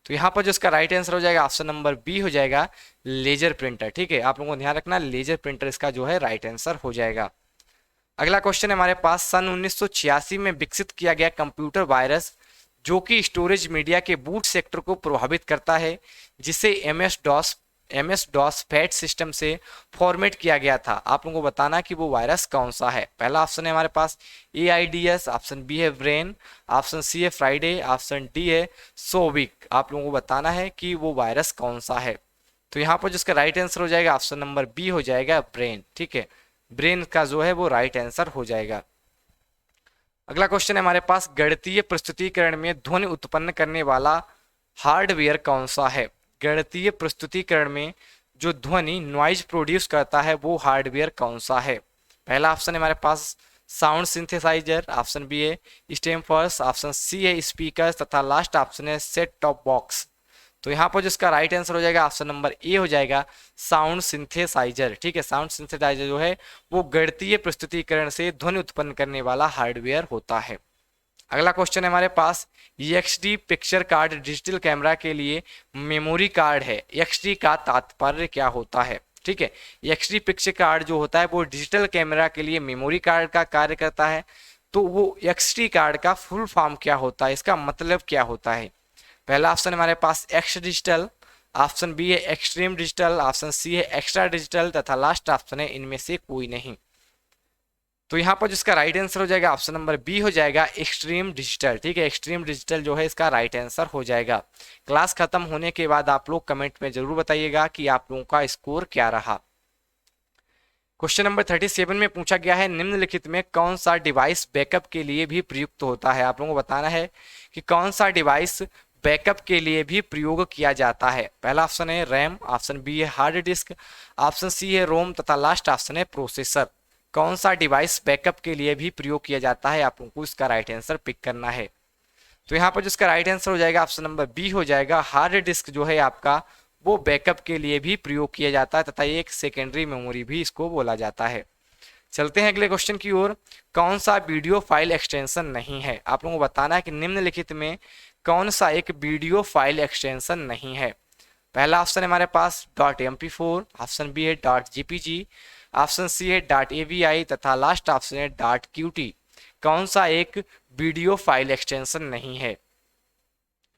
तो यहाँ पर जो इसका राइट आंसर हो जाएगा ऑप्शन नंबर बी हो जाएगा, लेजर प्रिंटर। ठीक है, आप लोगों को ध्यान रखना लेजर प्रिंटर इसका जो है राइट आंसर हो जाएगा। अगला क्वेश्चन है हमारे पास, सन 1986 में विकसित किया गया कंप्यूटर वायरस जो कि स्टोरेज मीडिया के बूट सेक्टर को प्रभावित करता है, जिसे एमएस डॉस फैट सिस्टम से फॉर्मेट किया गया था। आप लोगों को बताना कि वो वायरस कौन सा है। पहला ऑप्शन है हमारे पास एआईडीएस, ऑप्शन बी है ब्रेन, ऑप्शन सी है फ्राइडे, ऑप्शन डी है सोविक। आप लोगों को बताना है कि वो वायरस कौन सा है। तो यहाँ पर जिसका राइट आंसर हो जाएगा ऑप्शन नंबर बी हो जाएगा, ब्रेन। ठीक है, ब्रेन का जो है वो राइट आंसर हो जाएगा। अगला क्वेश्चन है हमारे पास, गणितीय प्रस्तुतिकरण में ध्वनि उत्पन्न करने वाला हार्डवेयर कौन सा है? गणितीय प्रस्तुतिकरण में जो ध्वनि नॉइज प्रोड्यूस करता है वो हार्डवेयर कौन सा है? पहला ऑप्शन है हमारे पास साउंड सिंथेसाइजर, ऑप्शन बी है स्टेमफर्स, ऑप्शन सी है स्पीकर, तथा लास्ट ऑप्शन है सेट टॉप बॉक्स। तो यहाँ पर जिसका राइट आंसर हो जाएगा ऑप्शन नंबर ए हो जाएगा, साउंड सिंथेसाइजर। ठीक है, साउंड सिंथेसाइजर जो है वो गणितीय प्रस्तुतिकरण से ध्वनि उत्पन्न करने वाला हार्डवेयर होता है। अगला क्वेश्चन है हमारे पास, XD picture card digital camera के लिए मेमोरी कार्ड है। एक्सडी का तात्पर्य क्या होता है? ठीक है, एक्सडी पिक्चर कार्ड जो होता है वो डिजिटल कैमरा के लिए मेमोरी कार्ड का कार्य करता है। तो वो एक्सडी कार्ड का फुल फॉर्म क्या होता है, इसका मतलब क्या होता है? पहला ऑप्शन हमारे पास एक्स डिजिटल, ऑप्शन बी है एक्सट्रीम डिजिटल, ऑप्शन सी है एक्स्ट्रा डिजिटल, तथा लास्ट ऑप्शन है इनमें से कोई नहीं। तो यहाँ पर जिसका राइट आंसर हो जाएगा ऑप्शन नंबर बी हो जाएगा, एक्सट्रीम डिजिटल। ठीक है, एक्सट्रीम डिजिटल जो है इसका राइट आंसर हो जाएगा। क्लास खत्म होने के बाद आप लोग कमेंट में जरूर बताइएगा कि आप लोगों का स्कोर क्या रहा। क्वेश्चन नंबर 37 में पूछा गया है, निम्नलिखित में कौन सा डिवाइस बैकअप के लिए भी प्रयुक्त होता है? आप लोगों को बताना है कि कौन सा डिवाइस बैकअप के लिए भी प्रयोग किया जाता है। पहला ऑप्शन है रैम, ऑप्शन बी है हार्ड डिस्क, ऑप्शन सी है रोम, तथा लास्ट ऑप्शन है प्रोसेसर। कौन सा डिवाइस बैकअप के लिए भी प्रयोग किया जाता है, आप लोगों को इसका राइट आंसर पिक करना है। तो यहाँ पर जिसका राइट आंसर हो जाएगा ऑप्शन नंबर बी हो जाएगा, हार्ड डिस्क जो है आपका वो बैकअप के लिए भी प्रयोग किया जाता है, तथा एक सेकेंडरी मेमोरी भी इसको बोला जाता है। चलते हैं अगले क्वेश्चन की ओर। कौन सा वीडियो फाइल एक्सटेंशन नहीं है? आप लोगों को बताना है कि निम्नलिखित में कौन सा एक वीडियो फाइल एक्सटेंशन नहीं है। पहला ऑप्शन है हमारे पास .mp4, ऑप्शन बी है .gpg, ऑप्शन सी है .avi, तथा लास्ट ऑप्शन है .qt। कौन सा एक वीडियो फाइल एक्सटेंशन नहीं है?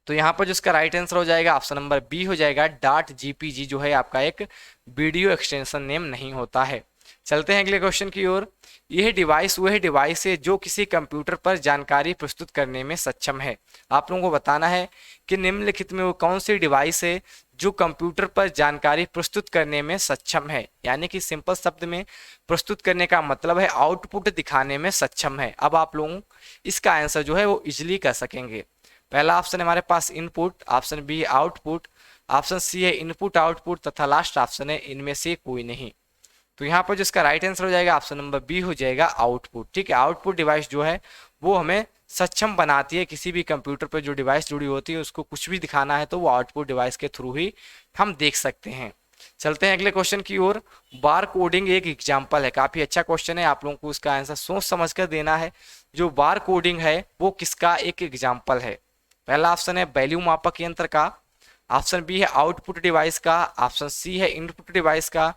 तो यहाँ पर जिसका राइट आंसर हो जाएगा ऑप्शन नंबर बी हो जाएगा, .gpg जो है आपका एक वीडियो एक्सटेंशन नेम नहीं होता है। चलते हैं अगले क्वेश्चन की ओर। यह डिवाइस वह डिवाइस है जो किसी कंप्यूटर पर जानकारी प्रस्तुत करने में सक्षम है। आप लोगों को बताना है कि निम्नलिखित में वो कौन सी डिवाइस है जो कंप्यूटर पर जानकारी प्रस्तुत करने में सक्षम है। यानी कि सिंपल शब्द में प्रस्तुत करने का मतलब है आउटपुट दिखाने में सक्षम है। अब आप लोग इसका आंसर जो है वो इजिली कर सकेंगे। पहला ऑप्शन है हमारे पास इनपुट, ऑप्शन बी है आउटपुट, ऑप्शन सी है इनपुट आउटपुट तथा लास्ट ऑप्शन है इनमें से कोई नहीं। तो यहाँ पर जिसका राइट आंसर हो जाएगा ऑप्शन नंबर बी हो जाएगा आउटपुट। ठीक है, आउटपुट डिवाइस जो है वो हमें सक्षम बनाती है। किसी भी कंप्यूटर पर जो डिवाइस जुड़ी होती है उसको कुछ भी दिखाना है तो वो आउटपुट डिवाइस के थ्रू ही हम देख सकते हैं। चलते हैं अगले क्वेश्चन की ओर। बार कोडिंग एक एग्जाम्पल है। काफी अच्छा क्वेश्चन है, आप लोगों को इसका आंसर सोच समझ कर देना है। जो बार कोडिंग है वो किसका एक एग्जाम्पल है। पहला ऑप्शन है वैल्यू मापक यंत्र का, ऑप्शन बी है आउटपुट डिवाइस का, ऑप्शन सी है इनपुट डिवाइस का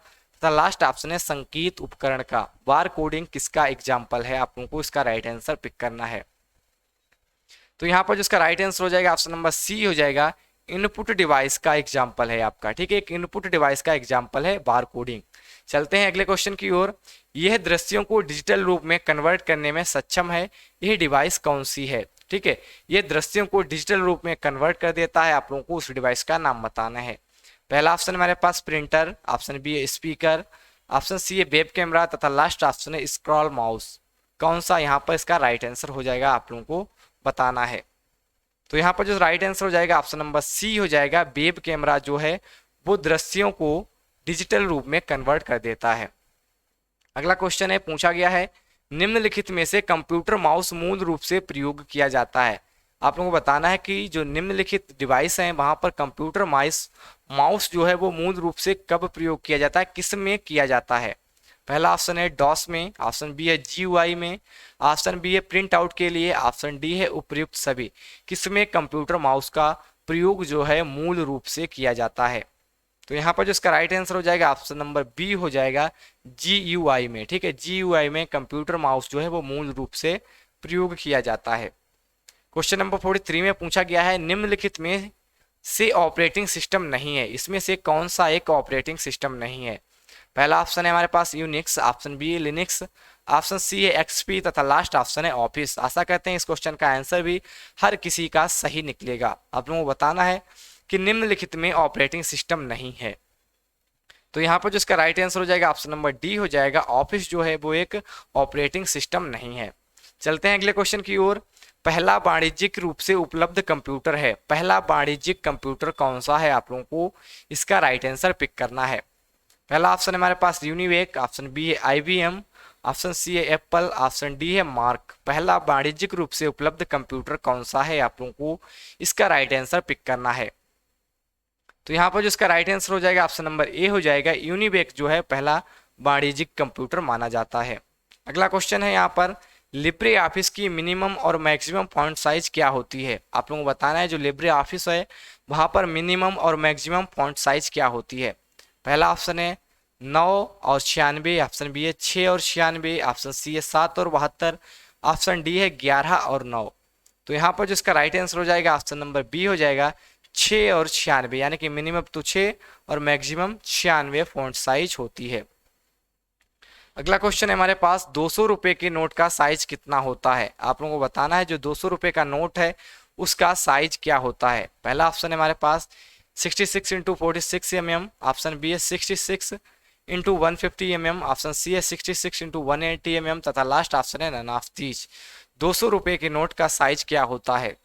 तथा लास्ट ऑप्शन है संकेत उपकरण का। बार कोडिंग किसका एग्जाम्पल है, आप लोगों को इसका राइट आंसर पिक करना है। तो यहाँ पर जिसका राइट आंसर हो जाएगा ऑप्शन नंबर सी हो जाएगा इनपुट डिवाइस का एग्जाम्पल है आपका। ठीक है, एक इनपुट डिवाइस का एग्जाम्पल है बार कोडिंग। चलते हैं अगले क्वेश्चन की ओर। यह दृश्यों को डिजिटल रूप में कन्वर्ट करने में सक्षम है, यह डिवाइस कौन सी है। ठीक है, यह दृश्यों को डिजिटल रूप में कन्वर्ट कर देता है। आप लोगों को उस डिवाइस का नाम बताना है। पहला ऑप्शन हमारे पास प्रिंटर, ऑप्शन बी है स्पीकर, ऑप्शन सी है वेब कैमरा तथा लास्ट ऑप्शन है स्क्रॉल माउस। कौन सा यहाँ पर इसका राइट आंसर हो जाएगा आप लोगों को बताना है। तो यहाँ पर जो राइट आंसर हो जाएगा ऑप्शन नंबर सी हो जाएगा वेब कैमरा जो है वो दृश्यों को डिजिटल रूप में कन्वर्ट कर देता है। अगला क्वेश्चन है, पूछा गया है निम्नलिखित में से कंप्यूटर माउस मूल रूप से प्रयोग किया जाता है। आप लोगों को बताना है कि जो निम्नलिखित डिवाइस हैं वहां पर कंप्यूटर माउस जो है वो मूल रूप से कब प्रयोग किया जाता है, किस में किया जाता है। पहला ऑप्शन है डॉस में, ऑप्शन बी है जीयूआई में, ऑप्शन बी है प्रिंट आउट के लिए, ऑप्शन डी है उपर्युक्त सभी। किसमें कंप्यूटर माउस का प्रयोग जो है मूल रूप से किया जाता है। तो यहाँ पर जो इसका राइट आंसर हो जाएगा ऑप्शन नंबर बी हो जाएगा जीयूआई में। ठीक है, जीयूआई में कंप्यूटर माउस जो है वो मूल रूप से प्रयोग किया जाता है। क्वेश्चन नंबर 43 में पूछा गया है निम्नलिखित में से ऑपरेटिंग सिस्टम नहीं है, इसमें से कौन सा एक ऑपरेटिंग सिस्टम नहीं है। पहला ऑप्शन है हमारे पास यूनिक्स, ऑप्शन बी है लिनक्स, ऑप्शन सी है एक्सपी तथा लास्ट ऑप्शन है ऑफिस। आशा करते हैं इस क्वेश्चन का आंसर भी हर किसी का सही निकलेगा। आप लोगों को बताना है कि निम्नलिखित में ऑपरेटिंग सिस्टम नहीं है। तो यहाँ पर जो इसका राइट आंसर हो जाएगा ऑप्शन नंबर डी हो जाएगा ऑफिस जो है वो एक ऑपरेटिंग सिस्टम नहीं है। चलते हैं अगले क्वेश्चन की ओर। पहला वाणिज्यिक रूप से उपलब्ध कंप्यूटर है, पहला वाणिज्यिक कंप्यूटर कौन सा है, आप लोगों को इसका राइट आंसर पिक करना है। पहला ऑप्शन है हमारे पास यूनिवेक, ऑप्शन बी है आईबीएम, ऑप्शन सी है एप्पल, ऑप्शन डी है मार्क। पहला वाणिज्यिक रूप से उपलब्ध कंप्यूटर कौन सा है, आप लोगों को इसका राइट आंसर पिक करना है। तो यहाँ पर जो इसका राइट आंसर हो जाएगा ऑप्शन नंबर ए हो जाएगा यूनिवेक जो है पहला वाणिज्यिक कंप्यूटर माना जाता है। अगला क्वेश्चन है यहाँ पर लिब्रे ऑफिस की मिनिमम और मैक्सिमम फॉन्ट साइज क्या होती है। आप लोगों को बताना है जो लिब्रे ऑफिस है वहां पर मिनिमम और मैक्सिमम फॉन्ट साइज क्या होती है। पहला ऑप्शन है 9 और 96, ऑप्शन बी है 6 और 96, ऑप्शन सी है 7 और 72, ऑप्शन डी है 11 और 9। तो यहाँ पर जो इसका राइट आंसर हो जाएगा ऑप्शन नंबर बी हो जाएगा 6 और 96, यानी कि मिनिमम तो 6 और मैक्सिमम 96 फॉन्ट साइज होती है। अगला क्वेश्चन है हमारे पास 200 रुपए के नोट का साइज कितना होता है। आप लोगों को बताना है जो 200 रुपए का नोट है उसका साइज क्या होता है। पहला ऑप्शन है हमारे पास 66 इंटू 46 mm, ऑप्शन बी है 66 इंटू 150 mm, ऑप्शन सी है 66 इंटू 180 mm तथा लास्ट ऑप्शन है नन ऑफ दीज। 200 रुपए के नोट का साइज क्या होता है।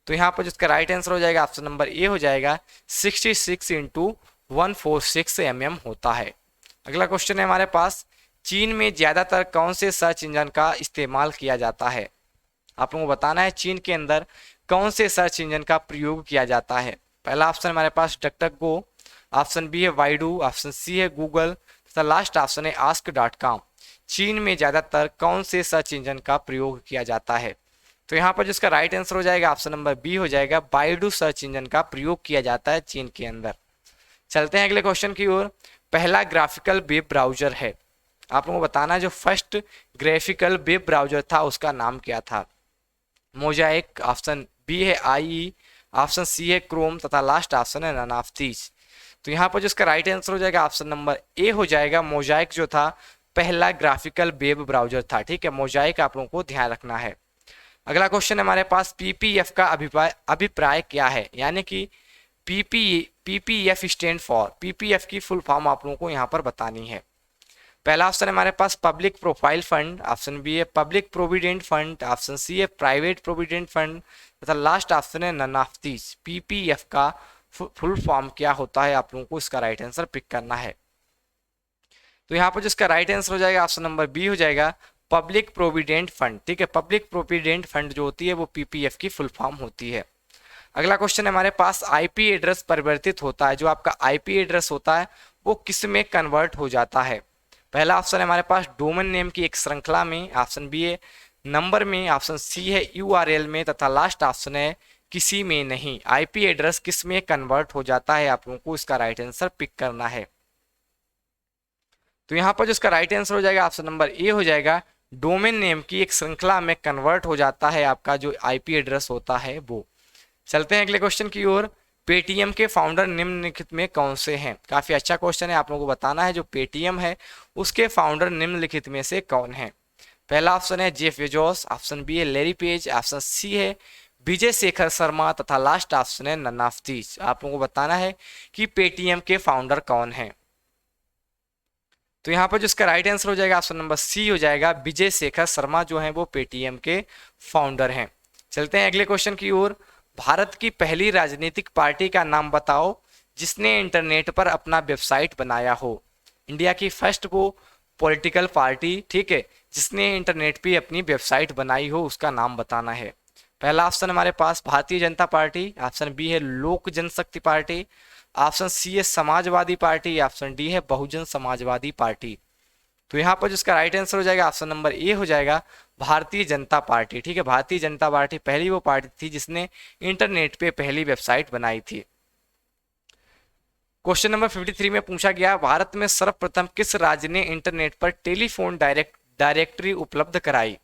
तो यहाँ पर जिसका राइट आंसर हो जाएगा ऑप्शन नंबर ए हो जाएगा 66 इंटू 146 mm होता है। अगला क्वेश्चन है हमारे पास चीन में ज्यादातर कौन से सर्च इंजन का इस्तेमाल किया जाता है। आप लोगों को बताना है चीन के अंदर कौन से सर्च इंजन का प्रयोग किया जाता है। पहला ऑप्शन हमारे पास डकडकगो, ऑप्शन बी है वाइडू, ऑप्शन सी है गूगल तथा लास्ट ऑप्शन है ask.com। चीन में ज्यादातर कौन से सर्च इंजन का प्रयोग किया जाता है। तो यहाँ पर जिसका राइट आंसर हो जाएगा ऑप्शन नंबर बी हो जाएगा बाइडू सर्च इंजन का प्रयोग किया जाता है चीन के अंदर। चलते हैं अगले क्वेश्चन की ओर। पहला ग्राफिकल वेब ब्राउजर है, आप लोगों को बताना है जो फर्स्ट ग्राफिकल वेब ब्राउजर था उसका नाम क्या था। मोजाइक, ऑप्शन बी है IE, ऑप्शन सी है क्रोम तथा लास्ट ऑप्शन है नन ऑफ दीज। तो यहाँ पर जिसका राइट आंसर हो जाएगा ऑप्शन नंबर ए हो जाएगा मोजाइक जो था पहला ग्राफिकल वेब ब्राउजर था। ठीक है, मोजाइक आप लोगों को ध्यान रखना है। अगला क्वेश्चन हमारे पास पीपीएफ का अभिप्राय क्या है, यानी कि पीपीएफ स्टैंड फॉर, पीपीएफ की फुल फॉर्म आप लोगों को यहाँ पर बतानी है। पहला ऑप्शन है हमारे पास public profile fund, option B है public provident fund, option C है प्राइवेट प्रोविडेंट फंड तथा लास्ट ऑप्शन है नन ऑफ दीज। पीपीएफ का फुल फॉर्म क्या होता है, आप लोगों को इसका राइट आंसर पिक करना है। तो यहाँ पर जिसका राइट आंसर हो जाएगा ऑप्शन नंबर बी हो जाएगा पब्लिक प्रोविडेंट फंड। ठीक है, पब्लिक प्रोविडेंट फंड जो होती है वो पीपीएफ की फुल फॉर्म होती है। अगला क्वेश्चन है हमारे पास आईपी एड्रेस परिवर्तित होता है, जो आपका आईपी एड्रेस होता है वो किस में कन्वर्ट हो जाता है। पहला ऑप्शन है हमारे पास डोमेन नेम की एक श्रृंखला में, ऑप्शन बी है नंबर में, ऑप्शन सी है यूआरएल में तथा लास्ट ऑप्शन है किसी में नहीं। आईपी एड्रेस किस में कन्वर्ट हो जाता है, आप लोगों को इसका राइट आंसर पिक करना है। तो यहाँ पर जो इसका राइट आंसर हो जाएगा ऑप्शन नंबर ए हो जाएगा डोमेन नेम की एक श्रृंखला में कन्वर्ट हो जाता है आपका जो आईपी एड्रेस होता है वो। चलते हैं अगले क्वेश्चन की ओर। पेटीएम के फाउंडर निम्नलिखित में कौन से हैं। काफी अच्छा क्वेश्चन है, आप लोगों को बताना है जो पेटीएम है उसके फाउंडर निम्नलिखित में से कौन है। पहला ऑप्शन है जेफ बेजोस, ऑप्शन बी है लैरी पेज, ऑप्शन सी है विजय शेखर शर्मा तथा लास्ट ऑप्शन है नन ऑफ दीज। आप लोगों को बताना है कि पेटीएम के फाउंडर कौन है। तो यहाँ पर जो इसका राइट आंसर हो जाएगा ऑप्शन नंबर सी हो जाएगा विजय शेखर शर्मा जो है वो पेटीएम के फाउंडर हैं। चलते हैं अगले क्वेश्चन की ओर। भारत की पहली राजनीतिक पार्टी का नाम बताओ जिसने इंटरनेट पर अपना वेबसाइट बनाया हो। इंडिया की फर्स्ट वो पॉलिटिकल पार्टी, ठीक है, जिसने इंटरनेट पे अपनी वेबसाइट बनाई हो उसका नाम बताना है। पहला ऑप्शन हमारे पास Bharatiya Janata party, option B है लोक जनशक्ति पार्टी, ऑप्शन सी है समाजवादी पार्टी, ऑप्शन डी है बहुजन समाजवादी पार्टी। तो यहाँ पर जिसका राइट आंसर हो जाएगा ऑप्शन नंबर ए हो जाएगा भारतीय जनता पार्टी। ठीक है, भारतीय जनता पार्टी पहली वो पार्टी थी जिसने इंटरनेट पे पहली वेबसाइट बनाई थी। क्वेश्चन नंबर 53 में पूछा गया भारत में सर्वप्रथम किस राज्य ने इंटरनेट पर टेलीफोन डायरेक्टरी उपलब्ध कराई।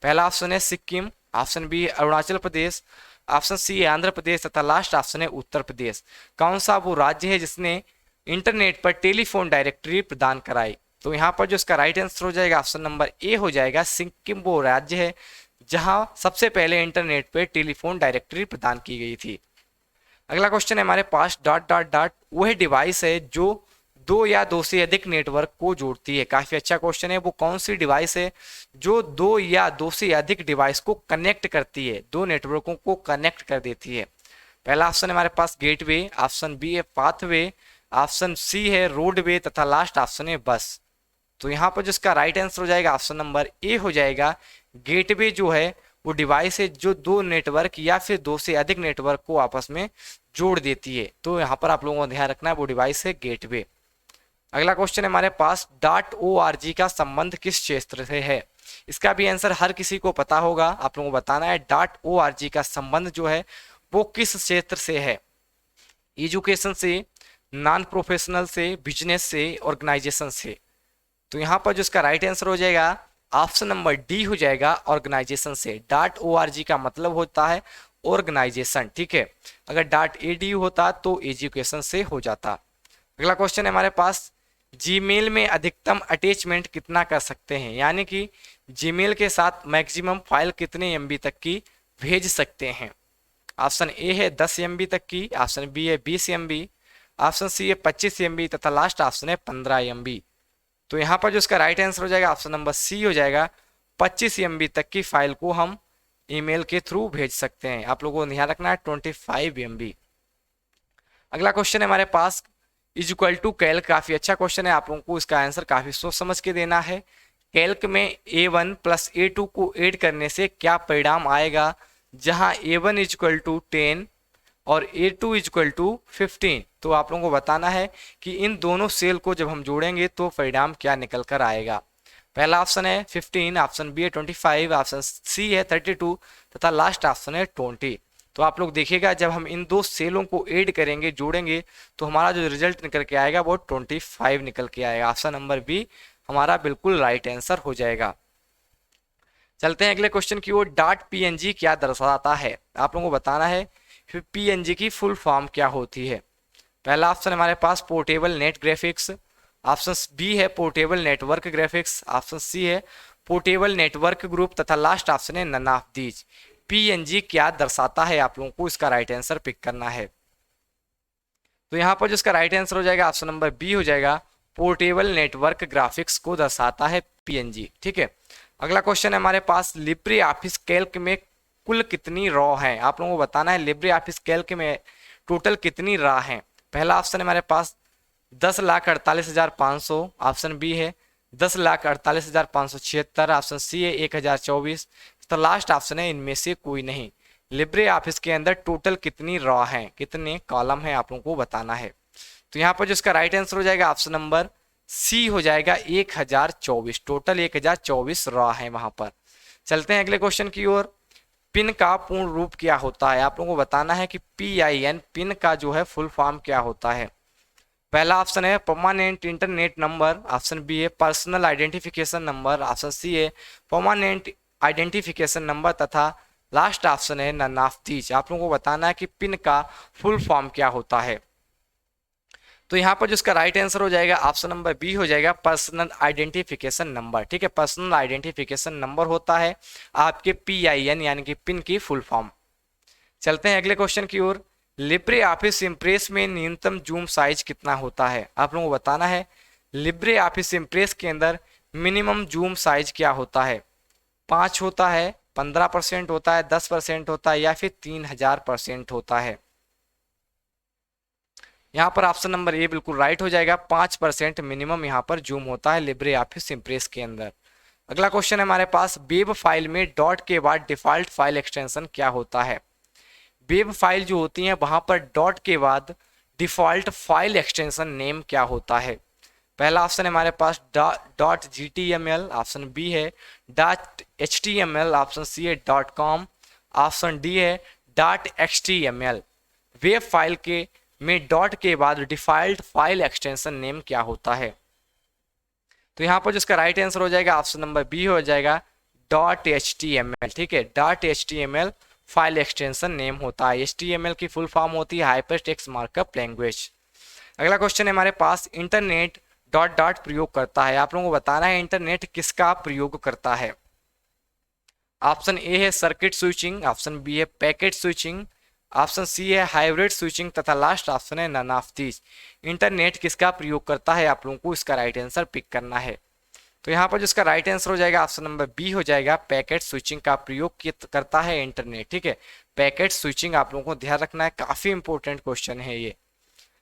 पहला ऑप्शन है सिक्किम, ऑप्शन बी है अरुणाचल प्रदेश, ऑप्शन सी है आंध्र प्रदेश तथा लास्ट ऑप्शन है उत्तर प्रदेश। कौन सा वो राज्य है जिसने इंटरनेट पर टेलीफोन डायरेक्टरी प्रदान कराई। तो यहाँ पर जो इसका राइट आंसर हो जाएगा ऑप्शन नंबर ए हो जाएगा सिक्किम वो राज्य है जहां सबसे पहले इंटरनेट पे टेलीफोन डायरेक्टरी प्रदान की गई थी। अगला क्वेश्चन है हमारे पास डॉट डॉट डॉट वह डिवाइस है जो दो या दो से अधिक नेटवर्क को जोड़ती है। काफी अच्छा क्वेश्चन है, वो कौन सी डिवाइस है जो दो या दो से अधिक डिवाइस को कनेक्ट करती है, दो नेटवर्कों को कनेक्ट कर देती है। पहला ऑप्शन है हमारे पास गेटवे, ऑप्शन बी है पाथवे, ऑप्शन सी है रोडवे तथा लास्ट ऑप्शन है बस। तो यहाँ पर जिसका राइट आंसर हो जाएगा ऑप्शन नंबर ए हो जाएगा गेटवे जो है वो डिवाइस है जो दो नेटवर्क या फिर दो से अधिक नेटवर्क को आपस में जोड़ देती है। तो यहाँ पर आप लोगों को ध्यान रखना है वो डिवाइस है गेटवे। अगला क्वेश्चन है हमारे पास .org का संबंध किस क्षेत्र से है। इसका भी आंसर हर किसी को पता होगा, आप लोगों को बताना है .org का संबंध जो है वो किस क्षेत्र से है। एजुकेशन से, नॉन प्रोफेशनल से, बिजनेस से, ऑर्गेनाइजेशन से। तो यहाँ पर जो इसका राइट आंसर हो जाएगा ऑप्शन नंबर डी हो जाएगा ऑर्गेनाइजेशन से। .org का मतलब होता है ऑर्गेनाइजेशन, ठीक है। अगर .edu होता तो एजुकेशन से हो जाता। अगला क्वेश्चन है हमारे पास जीमेल में अधिकतम अटैचमेंट कितना कर सकते हैं, यानी कि जीमेल के साथ मैक्सिमम फाइल कितने MB तक की भेज सकते हैं। ऑप्शन ए है 10 MB तक की, ऑप्शन बी है 20 MB, ऑप्शन सी है 25 MB तथा लास्ट ऑप्शन है 15 MB। तो यहाँ पर जो इसका राइट आंसर हो जाएगा ऑप्शन नंबर सी हो जाएगा 25 MB तक की फाइल को हम ईमेल के थ्रू भेज सकते हैं। आप लोगों को ध्यान रखना है 25 MB। अगला क्वेश्चन है हमारे पास इज इक्वल टू कैल्क। काफी अच्छा क्वेश्चन है, आप लोगों को इसका आंसर काफी सोच समझ के देना है। कैल्क में A1 प्लस A2 को ऐड करने से क्या परिणाम आएगा, जहां A1 इज इक्वल टू 10 और A2 इज इक्वल टू 15। तो आप लोगों को बताना है कि इन दोनों सेल को जब हम जोड़ेंगे तो परिणाम क्या निकल कर आएगा। पहला ऑप्शन है 15, ऑप्शन बी है 25, ऑप्शन सी है 32 तथा लास्ट ऑप्शन है 20। तो आप लोग देखिएगा जब हम इन दो सेलों को ऐड करेंगे, जोड़ेंगे, तो हमारा जो रिजल्ट निकल के आएगा वो 25 निकल के आएगा। ऑप्शन नंबर बी हमारा बिल्कुल राइट आंसर हो जाएगा। चलते हैं अगले क्वेश्चन की ओर। .png क्या दर्शाता है, आप लोगों को बताना है PNG की फुल फॉर्म क्या होती है। पहला ऑप्शन हमारे पास portable net graphics, option B है portable network graphics, option C है पोर्टेबल नेटवर्क ग्रुप तथा लास्ट ऑप्शन है नन ऑफ दीज। पीएनजी क्या दर्शाता है, आप लोगों को इसका राइट आंसर पिक करना है। तो यहाँ पर जो इसका राइट आंसर हो जाएगा ऑप्शन नंबर बी हो जाएगा, पोर्टेबल नेटवर्क ग्राफिक्स को दर्शाता है पीएनजी। ठीक है, अगला क्वेश्चन है हमारे पास, लिब्रे ऑफिस कैल्क में कुल कितनी रॉ है, आप लोगों को बताना है लिब्रे ऑफिस कैल्क में टोटल कितनी रॉ है। पहला ऑप्शन है हमारे पास 10,48,500, ऑप्शन बी है 10,48,576, ऑप्शन सी है 1,024, तो लास्ट ऑप्शन है इनमें से कोई नहीं। लिब्रे ऑफिस के अंदर टोटल कितनी रॉ है, कितने कॉलम है, आप लोगों को बताना है। तो यहाँ पर जो इसका राइट आंसर हो जाएगा ऑप्शन नंबर सी हो जाएगा 1,024, टोटल 1,024 रॉ है वहां पर। चलते हैं अगले क्वेश्चन की ओर। पिन का पूर्ण रूप क्या होता है, आप लोगों को बताना है कि PIN पिन का जो है फुल फॉर्म क्या होता है। पहला ऑप्शन है permanent internet number, option B है personal identification number, option C है परमानेंट आइडेंटिफिकेशन नंबर तथा लास्ट ऑप्शन है नन ऑफ दीज। आप लोगों को बताना है कि पिन का फुल फॉर्म क्या होता है। तो यहाँ पर जो इसका राइट आंसर हो जाएगा ऑप्शन नंबर बी हो जाएगा पर्सनल आइडेंटिफिकेशन नंबर। ठीक है, पर्सनल आइडेंटिफिकेशन नंबर होता है आपके PIN यानी कि पिन की फुल फॉर्म। चलते हैं अगले क्वेश्चन की ओर। लिब्रे ऑफिस इम्प्रेस में न्यूनतम जूम साइज कितना होता है, आप लोगों को बताना है लिब्रे ऑफिस इम्प्रेस के अंदर मिनिमम जूम साइज क्या होता है। 5 होता है, 15% होता है, 10% होता है या फिर 3000% होता है। यहाँ पर ऑप्शन नंबर ए बिल्कुल राइट हो जाएगा, 5% मिनिमम यहाँ पर जूम होता है लिब्रे ऑफिस इम्प्रेस के अंदर। अगला क्वेश्चन है हमारे पास, वेब फाइल में डॉट के बाद डिफॉल्ट फाइल एक्सटेंशन क्या होता है। वेब फाइल जो होती है वहां पर डॉट के बाद डिफॉल्ट फाइल एक्सटेंशन नेम क्या होता है। पहला ऑप्शन है हमारे पास .html, ऑप्शन बी है .html, ऑप्शन सी है .com, ऑप्शन डी है .html। वेब फाइल के में डॉट के बाद डिफॉल्ट फाइल एक्सटेंशन नेम क्या होता है। तो यहाँ पर जिसका राइट आंसर हो जाएगा ऑप्शन नंबर बी हो जाएगा .html। ठीक है, .html फाइल एक्सटेंशन नेम होता है। HTML की फुल फॉर्म होती है हाइपर टेक्स्ट मार्कअप लैंग्वेज। अगला क्वेश्चन है हमारे पास, इंटरनेट डॉट डॉट प्रयोग करता है, आप लोगों को बताना है इंटरनेट किसका प्रयोग करता है। ऑप्शन ए है सर्किट स्विचिंग, ऑप्शन बी है पैकेट स्विचिंग, ऑप्शन सी है हाइब्रिड स्विचिंग तथा लास्ट ऑप्शन है नन ऑफ दीज। इंटरनेट किसका प्रयोग करता है, आप लोगों को इसका राइट आंसर पिक करना है। तो यहाँ पर जिसका राइट आंसर हो जाएगा ऑप्शन नंबर बी हो जाएगा, पैकेट स्विचिंग का प्रयोग करता है इंटरनेट। ठीक है, पैकेट स्विचिंग आप लोगों को ध्यान रखना है, काफी इंपॉर्टेंट क्वेश्चन है ये।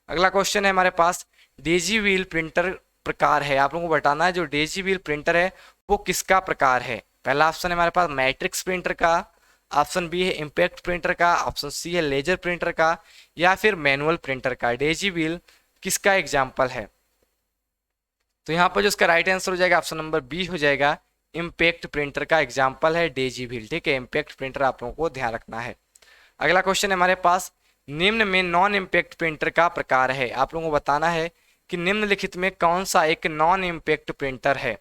अगला क्वेश्चन है हमारे पास, डेजी व्हील प्रिंटर प्रकार है, आप लोगों को बताना है जो डेजी व्हील प्रिंटर है वो किसका प्रकार है। पहला ऑप्शन है हमारे पास मैट्रिक्स प्रिंटर का, ऑप्शन बी है इम्पैक्ट प्रिंटर का, ऑप्शन सी है लेजर प्रिंटर का या फिर मैनुअल प्रिंटर का। डेजी व्हील किसका एग्जाम्पल है। तो यहाँ पर जो इसका राइट आंसर हो जाएगा ऑप्शन नंबर बी हो जाएगा, इम्पैक्ट प्रिंटर का एग्जाम्पल है डेजी व्हील। ठीक है, इम्पैक्ट प्रिंटर आप लोगों को ध्यान रखना है। अगला क्वेश्चन है हमारे पास, निम्न में नॉन इम्पैक्ट प्रिंटर का प्रकार है, आप लोगों को बताना है कि निम्नलिखित में कौन सा एक नॉन इम्पैक्ट प्रिंटर है।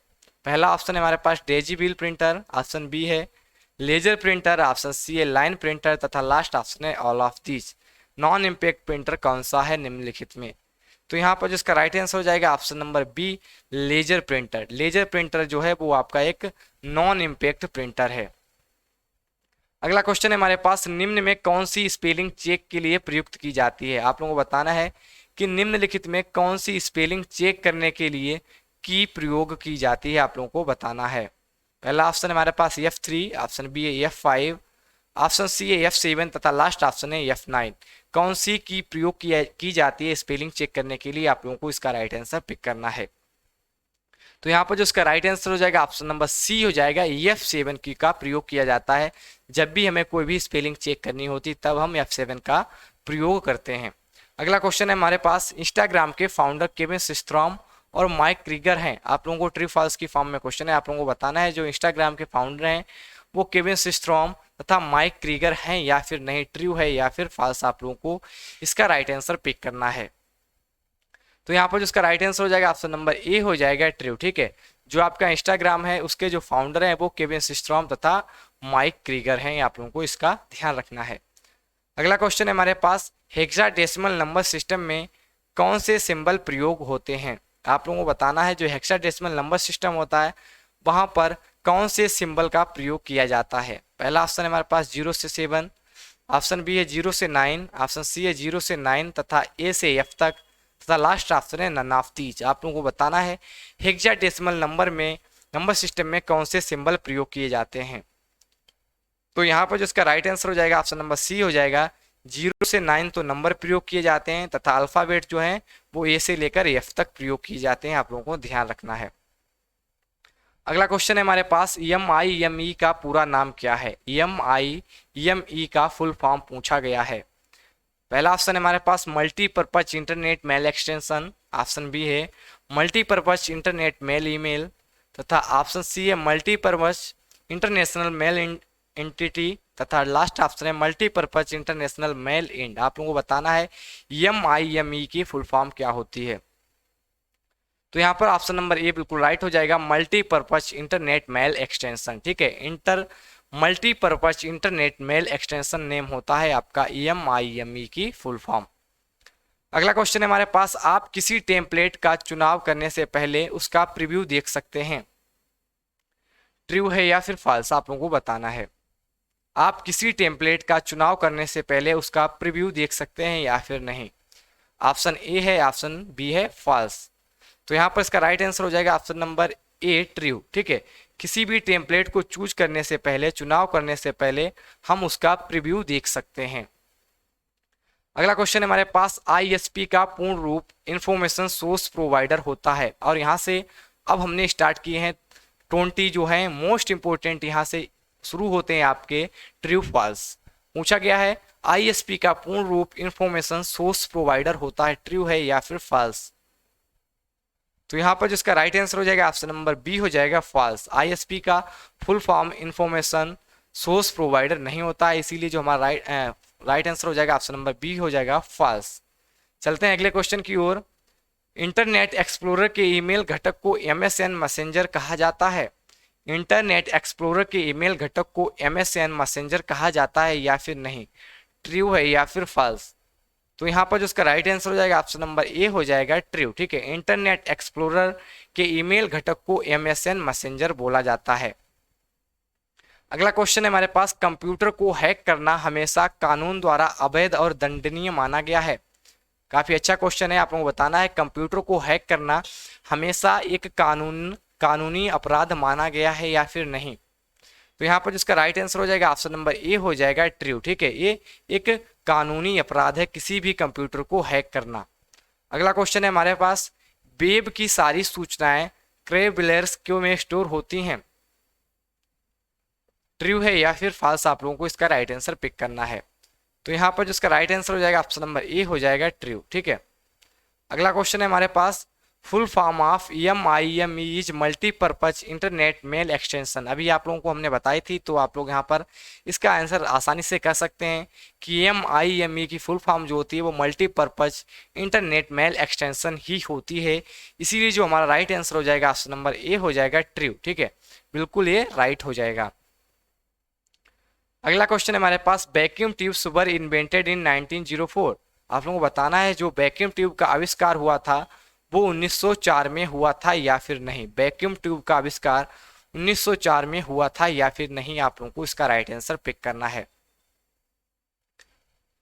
पहला ऑप्शन है हमारे पास daisy wheel printer, option B है लेजर प्रिंटर, ऑप्शन सी है लाइन प्रिंटर तथा लास्ट ऑप्शन है all of these. Non impact printer कौन सा है निम्नलिखित में। तो यहाँ पर जिसका राइट आंसर हो जाएगा option number B laser printer. Laser printer जो है वो आपका एक नॉन इम्पैक्ट प्रिंटर है। अगला क्वेश्चन है हमारे पास, निम्न में कौन सी स्पेलिंग चेक के लिए प्रयुक्त की जाती है, आप लोगों को बताना है कि निम्नलिखित में कौन सी स्पेलिंग चेक करने के लिए की प्रयोग की जाती है, आप लोगों को बताना है। पहला ऑप्शन है हमारे पास F3, ऑप्शन बी है F5, ऑप्शन सी है F7 तथा लास्ट ऑप्शन है F9। कौन सी की प्रयोग की जाती है स्पेलिंग चेक करने के लिए, आप लोगों को इसका राइट आंसर पिक करना है। तो यहाँ पर जो इसका राइट आंसर हो जाएगा ऑप्शन नंबर सी हो जाएगा, F7 की का प्रयोग किया जाता है। जब भी हमें कोई भी स्पेलिंग चेक करनी होती तब हम F7 का प्रयोग करते हैं। अगला क्वेश्चन है हमारे पास, इंस्टाग्राम के फाउंडर केविन सिस्ट्रॉम और माइक क्रीगर हैं, आप लोगों को ट्रू फॉल्स की फॉर्म में क्वेश्चन है, आप लोगों को बताना है जो इंस्टाग्राम के फाउंडर हैं वो केविन सिस्ट्रॉम तथा माइक क्रीगर हैं या फिर नहीं, ट्रू है या फिर फॉल्स, आप लोगों को इसका राइट आंसर पिक करना है। तो यहाँ पर जिसका राइट आंसर हो जाएगा ऑप्शन नंबर ए हो जाएगा ट्रू। ठीक है, जो आपका इंस्टाग्राम है उसके जो फाउंडर हैं वो केविन सिस्ट्रॉम तथा माइक क्रीगर हैं, आप लोगों को इसका ध्यान रखना है। अगला क्वेश्चन है हमारे पास, हेक्साडेसिमल नंबर सिस्टम में कौन से सिंबल प्रयोग होते हैं। आप लोगों को बताना है जो हेक्साडेसिमल नंबर सिस्टम होता है वहां पर कौन से सिंबल का प्रयोग किया जाता है। पहला ऑप्शन है हमारे पास 0 से 7, ऑप्शन बी है 0 से 9, ऑप्शन सी है 0 से 9 तथा ए से एफ तक, तथा लास्ट ऑप्शन है नन ऑफ दीज। आप लोगों को बताना है हेक्साडेसिमल नंबर में नंबर सिस्टम में कौन से सिंबल प्रयोग किए जाते हैं। तो यहाँ पर जो इसका राइट आंसर हो जाएगा ऑप्शन नंबर सी हो जाएगा। 0 से 9 तो नंबर प्रयोग किए जाते हैं तथा अल्फाबेट जो है वो ए से लेकर एफ तक प्रयोग किए जाते हैं, आप लोगों को ध्यान रखना है। अगला क्वेश्चन है हमारे पास MIME का पूरा नाम क्या है। MIME का फुल फॉर्म पूछा गया है। पहला ऑप्शन है हमारे पास multipurpose internet mail extension, option B है मल्टीपर्पज इंटरनेट मेल ईमेल, तथा ऑप्शन सी है मल्टीपर्पज इंटरनेशनल मेल एंटिटी, तथा लास्ट ऑप्शन है मल्टीपर्पज इंटरनेशनल मेल इंड। आप लोगों को बताना है MIME की फुल फॉर्म क्या होती है। तो यहाँ पर ऑप्शन नंबर ए बिल्कुल राइट हो जाएगा, मल्टीपर्पज इंटरनेट मेल एक्सटेंशन। ठीक है, multipurpose internet mail extension name होता है आपका MIME की फुल फॉर्म। अगला क्वेश्चन है हमारे पास, आप किसी टेम्पलेट का चुनाव करने से पहले उसका प्रीव्यू देख सकते हैं, ट्रू है या फिर फॉल्स, आप लोगों को बताना है। आप किसी टेम्पलेट का चुनाव करने से पहले उसका प्रीव्यू देख सकते हैं या फिर नहीं। ऑप्शन ए है, ऑप्शन बी है फॉल्स। तो यहाँ पर इसका राइट आंसर हो जाएगा ऑप्शन नंबर ए ट्रू। ठीक है, किसी भी टेम्पलेट को चूज करने से पहले, चुनाव करने से पहले हम उसका प्रीव्यू देख सकते हैं। अगला क्वेश्चन है हमारे पास, ISP का पूर्ण रूप इंफॉर्मेशन सोर्स प्रोवाइडर होता है। और यहाँ से अब हमने स्टार्ट किए हैं 20 जो है मोस्ट इंपोर्टेंट, यहाँ से शुरू होते हैं आपके ट्रू फॉल्स। पूछा गया है ISP का पूर्ण रूप इंफॉर्मेशन सोर्स प्रोवाइडर होता है, ट्रू है या फिर फॉल्स। तो यहाँ पर जिसका राइट आंसर हो जाएगा ऑप्शन नंबर बी हो जाएगा फॉल्स। ISP का full form information source provider नहीं होता है, इसीलिए जो हमारा राइट आंसर हो जाएगा ऑप्शन नंबर बी हो जाएगा फॉल्स। चलते हैं अगले क्वेश्चन की ओर। इंटरनेट एक्सप्लोरर के ईमेल घटक को MSN मैसेंजर कहा जाता है। इंटरनेट एक्सप्लोरर के ईमेल घटक को MSN मैसेंजर कहा जाता है या फिर नहीं, ट्रू है या फिर फॉल्स। तो यहाँ पर जो उसका राइट आंसर हो जाएगा ऑप्शन नंबर ए हो जाएगा ट्रू। ठीक है, इंटरनेट एक्सप्लोरर के ईमेल घटक को MSN मैसेंजर बोला जाता है। अगला क्वेश्चन है हमारे पास, कंप्यूटर को हैक करना हमेशा कानून द्वारा अवैध और दंडनीय माना गया है। काफी अच्छा क्वेश्चन है, आप लोगों को बताना है कंप्यूटर को हैक करना हमेशा एक कानूनी अपराध माना गया है या फिर नहीं। तो यहाँ पर जिसका राइट आंसर हो जाएगा ऑप्शन नंबर ए हो जाएगा ट्रू। ठीक है, ये एक कानूनी अपराध है किसी भी कंप्यूटर को हैक करना। अगला क्वेश्चन है हमारे पास, वेब की सारी सूचनाएं क्रेबलर्स क्यों में स्टोर होती हैं, ट्रू है या फिर फॉल्स, आप लोगों को इसका राइट आंसर पिक करना है। तो यहाँ पर जिसका राइट आंसर हो जाएगा ऑप्शन नंबर ए हो जाएगा ट्रू। ठीक है, अगला क्वेश्चन है हमारे पास, full form of MIME is multipurpose internet mail extension. अभी आप लोगों को हमने बताई थी, तो आप लोग यहाँ पर इसका आंसर आसानी से कर सकते हैं कि MIME की फुल फॉर्म जो होती है वो मल्टीपर्पज इंटरनेट मेल एक्सटेंशन ही होती है, इसीलिए जो हमारा राइट आंसर हो जाएगा ऑप्शन नंबर ए हो जाएगा ट्रू। ठीक है, बिल्कुल ये राइट हो जाएगा। अगला क्वेश्चन है हमारे पास, vacuum tubes were invented in 1904। आप लोगों को बताना है जो वैक्यूम ट्यूब का आविष्कार हुआ था वो 1904 में हुआ था या फिर नहीं। वैक्यूम ट्यूब का आविष्कार 1904 में हुआ था या फिर नहीं, आप लोगों को इसका राइट आंसर पिक करना है।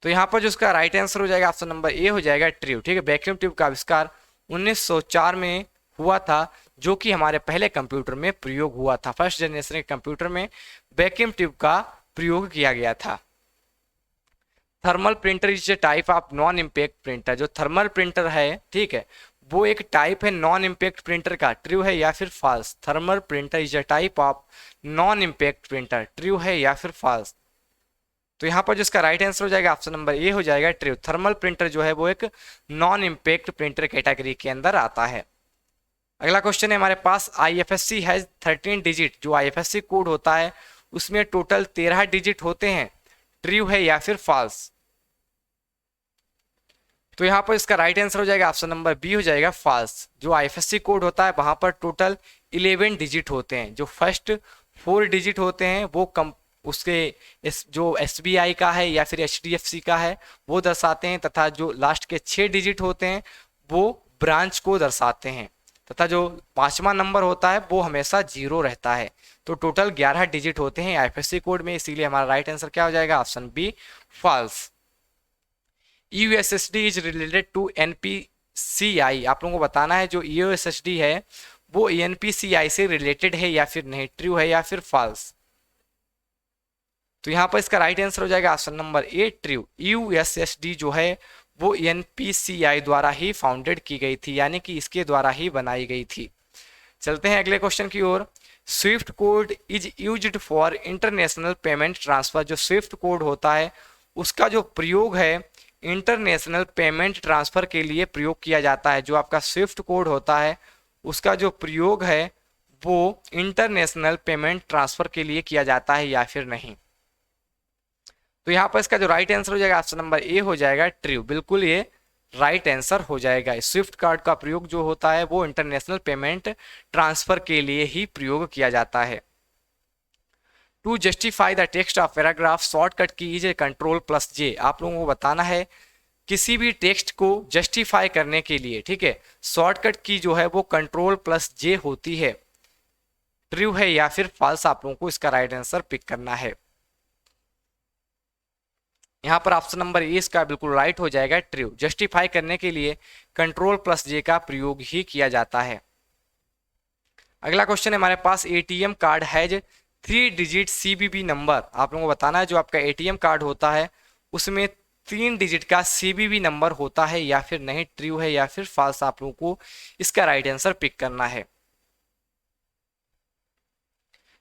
तो यहाँ पर जो इसका राइट आंसर हो जाएगा ऑप्शन नंबर ए हो जाएगा ट्रू। ठीक है, वैक्यूम ट्यूब का आविष्कार 1904 में हुआ था, जो कि हमारे पहले कंप्यूटर में प्रयोग हुआ था। फर्स्ट जनरेशन के कंप्यूटर में वैक्यूम ट्यूब का प्रयोग किया गया था। Thermal printer is a type of non impact printer. जो थर्मल प्रिंटर है, ठीक है, वो एक टाइप है नॉन इम्पैक्ट प्रिंटर का, ट्रू है या फिर false. Thermal printer is a type of non impact printer, true है या फिर फॉल्स। तो यहाँ पर जिसका राइट आंसर हो जाएगा ऑप्शन नंबर ए हो जाएगा ट्रू। थर्मल प्रिंटर जो है वो एक नॉन इम्पैक्ट प्रिंटर कैटेगरी के अंदर आता है। अगला क्वेश्चन है हमारे पास, IFSC हैज 13 डिजिट। जो IFSC कोड होता है उसमें टोटल 13 डिजिट होते हैं, ट्रू है या फिर फॉल्स। तो यहाँ पर इसका राइट आंसर हो जाएगा ऑप्शन नंबर बी हो जाएगा फॉल्स। जो IFSC कोड होता है वहां पर टोटल 11 डिजिट होते हैं। जो फर्स्ट 4 डिजिट होते हैं वो उसके जो SBI का है या फिर HDFC का है वो दर्शाते हैं, तथा जो लास्ट के 6 डिजिट होते हैं वो ब्रांच को दर्शाते हैं, तथा जो पांचवा नंबर होता है वो हमेशा 0 रहता है। तो टोटल 11 डिजिट होते हैं आईएफएससी कोड में, इसीलिए हमारा राइट आंसर क्या हो जाएगा, option B false. USSD is related to NPCI, आप लोगों को बताना है जो यूएसएसडी है वो एनपीसीआई से रिलेटेड है या फिर नहीं, ट्रू है या फिर फॉल्स। तो यहाँ पर इसका राइट आंसर हो जाएगा option number A true. USSD जो है वो एनपीसीआई द्वारा ही फाउंडेड की गई थी, यानी कि इसके द्वारा ही बनाई गई थी। चलते हैं अगले क्वेश्चन की ओर। Swift code is used for international payment transfer, जो स्विफ्ट कोड होता है उसका जो प्रयोग है इंटरनेशनल पेमेंट ट्रांसफर के लिए प्रयोग किया जाता है। जो आपका स्विफ्ट कोड होता है उसका जो प्रयोग है वो इंटरनेशनल पेमेंट ट्रांसफर के लिए किया जाता है या फिर नहीं। तो यहाँ पर इसका जो राइट आंसर हो जाएगा ऑप्शन नंबर ए हो जाएगा ट्रू, बिल्कुल ये राइट आंसर हो जाएगा। स्विफ्ट कार्ड का प्रयोग जो होता है वो इंटरनेशनल पेमेंट ट्रांसफर के लिए ही प्रयोग किया जाता है। To justify the text of paragraph shortcut key is control plus J, आप लोगों को बताना है किसी भी टेक्स्ट को जस्टिफाई करने के लिए, ठीक है, शॉर्टकट की जो है वो कंट्रोल प्लस जे होती है। ट्रू है या फिर फॉल्स, आप लोगों को इसका राइट आंसर पिक करना है। यहाँ पर ऑप्शन नंबर ए इसका बिल्कुल राइट हो जाएगा ट्रू। जस्टिफाई करने के लिए कंट्रोल प्लस जे का प्रयोग ही किया जाता है। अगला क्वेश्चन है हमारे पास, ATM card has 3 digit CVV number, आप लोगों को बताना है जो आपका एटीएम कार्ड होता है उसमें 3 डिजिट का सीवीवी नंबर होता है या फिर नहीं, ट्रू है या फिर फॉल्स, आप लोगों को इसका राइट आंसर पिक करना है।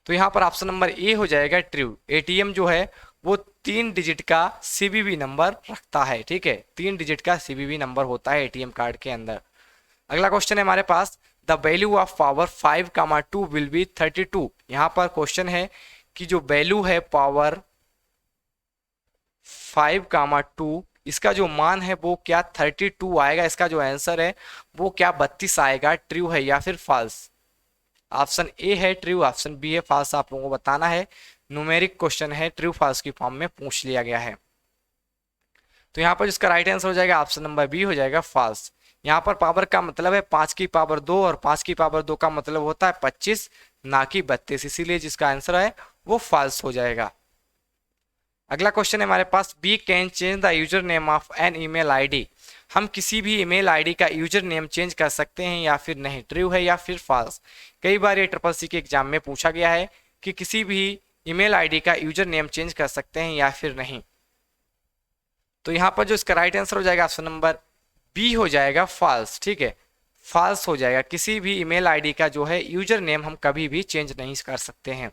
तो यहाँ पर ऑप्शन नंबर ए हो जाएगा ट्रू। एटीएम जो है वो 3 डिजिट का सीवीवी नंबर रखता है, ठीक है, 3 डिजिट का सीवीवी नंबर होता है एटीएम कार्ड के अंदर। अगला क्वेश्चन है हमारे पास, the value of power 5, 2 will be 32। यहाँ पर क्वेश्चन है कि जो वैल्यू है पावर 5, 2 इसका जो मान है वो क्या 32 आएगा, इसका जो आंसर है वो क्या 32 आएगा, ट्रू है या फिर फॉल्स। ऑप्शन ए है ट्रू, ऑप्शन बी है फॉल्स, आप लोगों को बताना है। न्यूमेरिक क्वेश्चन है, ट्रू फॉल्स की फॉर्म में पूछ लिया गया है। तो यहाँ पर जिसका राइट आंसर हो जाएगा ऑप्शन नंबर बी हो जाएगा फॉल्स। यहाँ पर पावर का मतलब है 5 की पावर 2 और 5 की पावर 2 का मतलब होता है 25 ना कि 32, इसीलिए जिसका आंसर है वो फॉल्स हो जाएगा। अगला क्वेश्चन है हमारे पास, we can change the user name of an email ID, हम किसी भी ईमेल आईडी का यूजर नेम चेंज कर सकते हैं या फिर नहीं, ट्रू है या फिर फॉल्स। कई बार ये ट्रिपल के एग्जाम में पूछा गया है कि किसी भी ईमेल आईडी का यूजर नेम चेंज कर सकते हैं या फिर नहीं। तो यहाँ पर जो इसका राइट आंसर हो जाएगा ऑप्शन नंबर बी हो जाएगा फॉल्स, ठीक है, फॉल्स हो जाएगा। किसी भी ईमेल आईडी का जो है यूजर नेम हम कभी भी चेंज नहीं कर सकते हैं।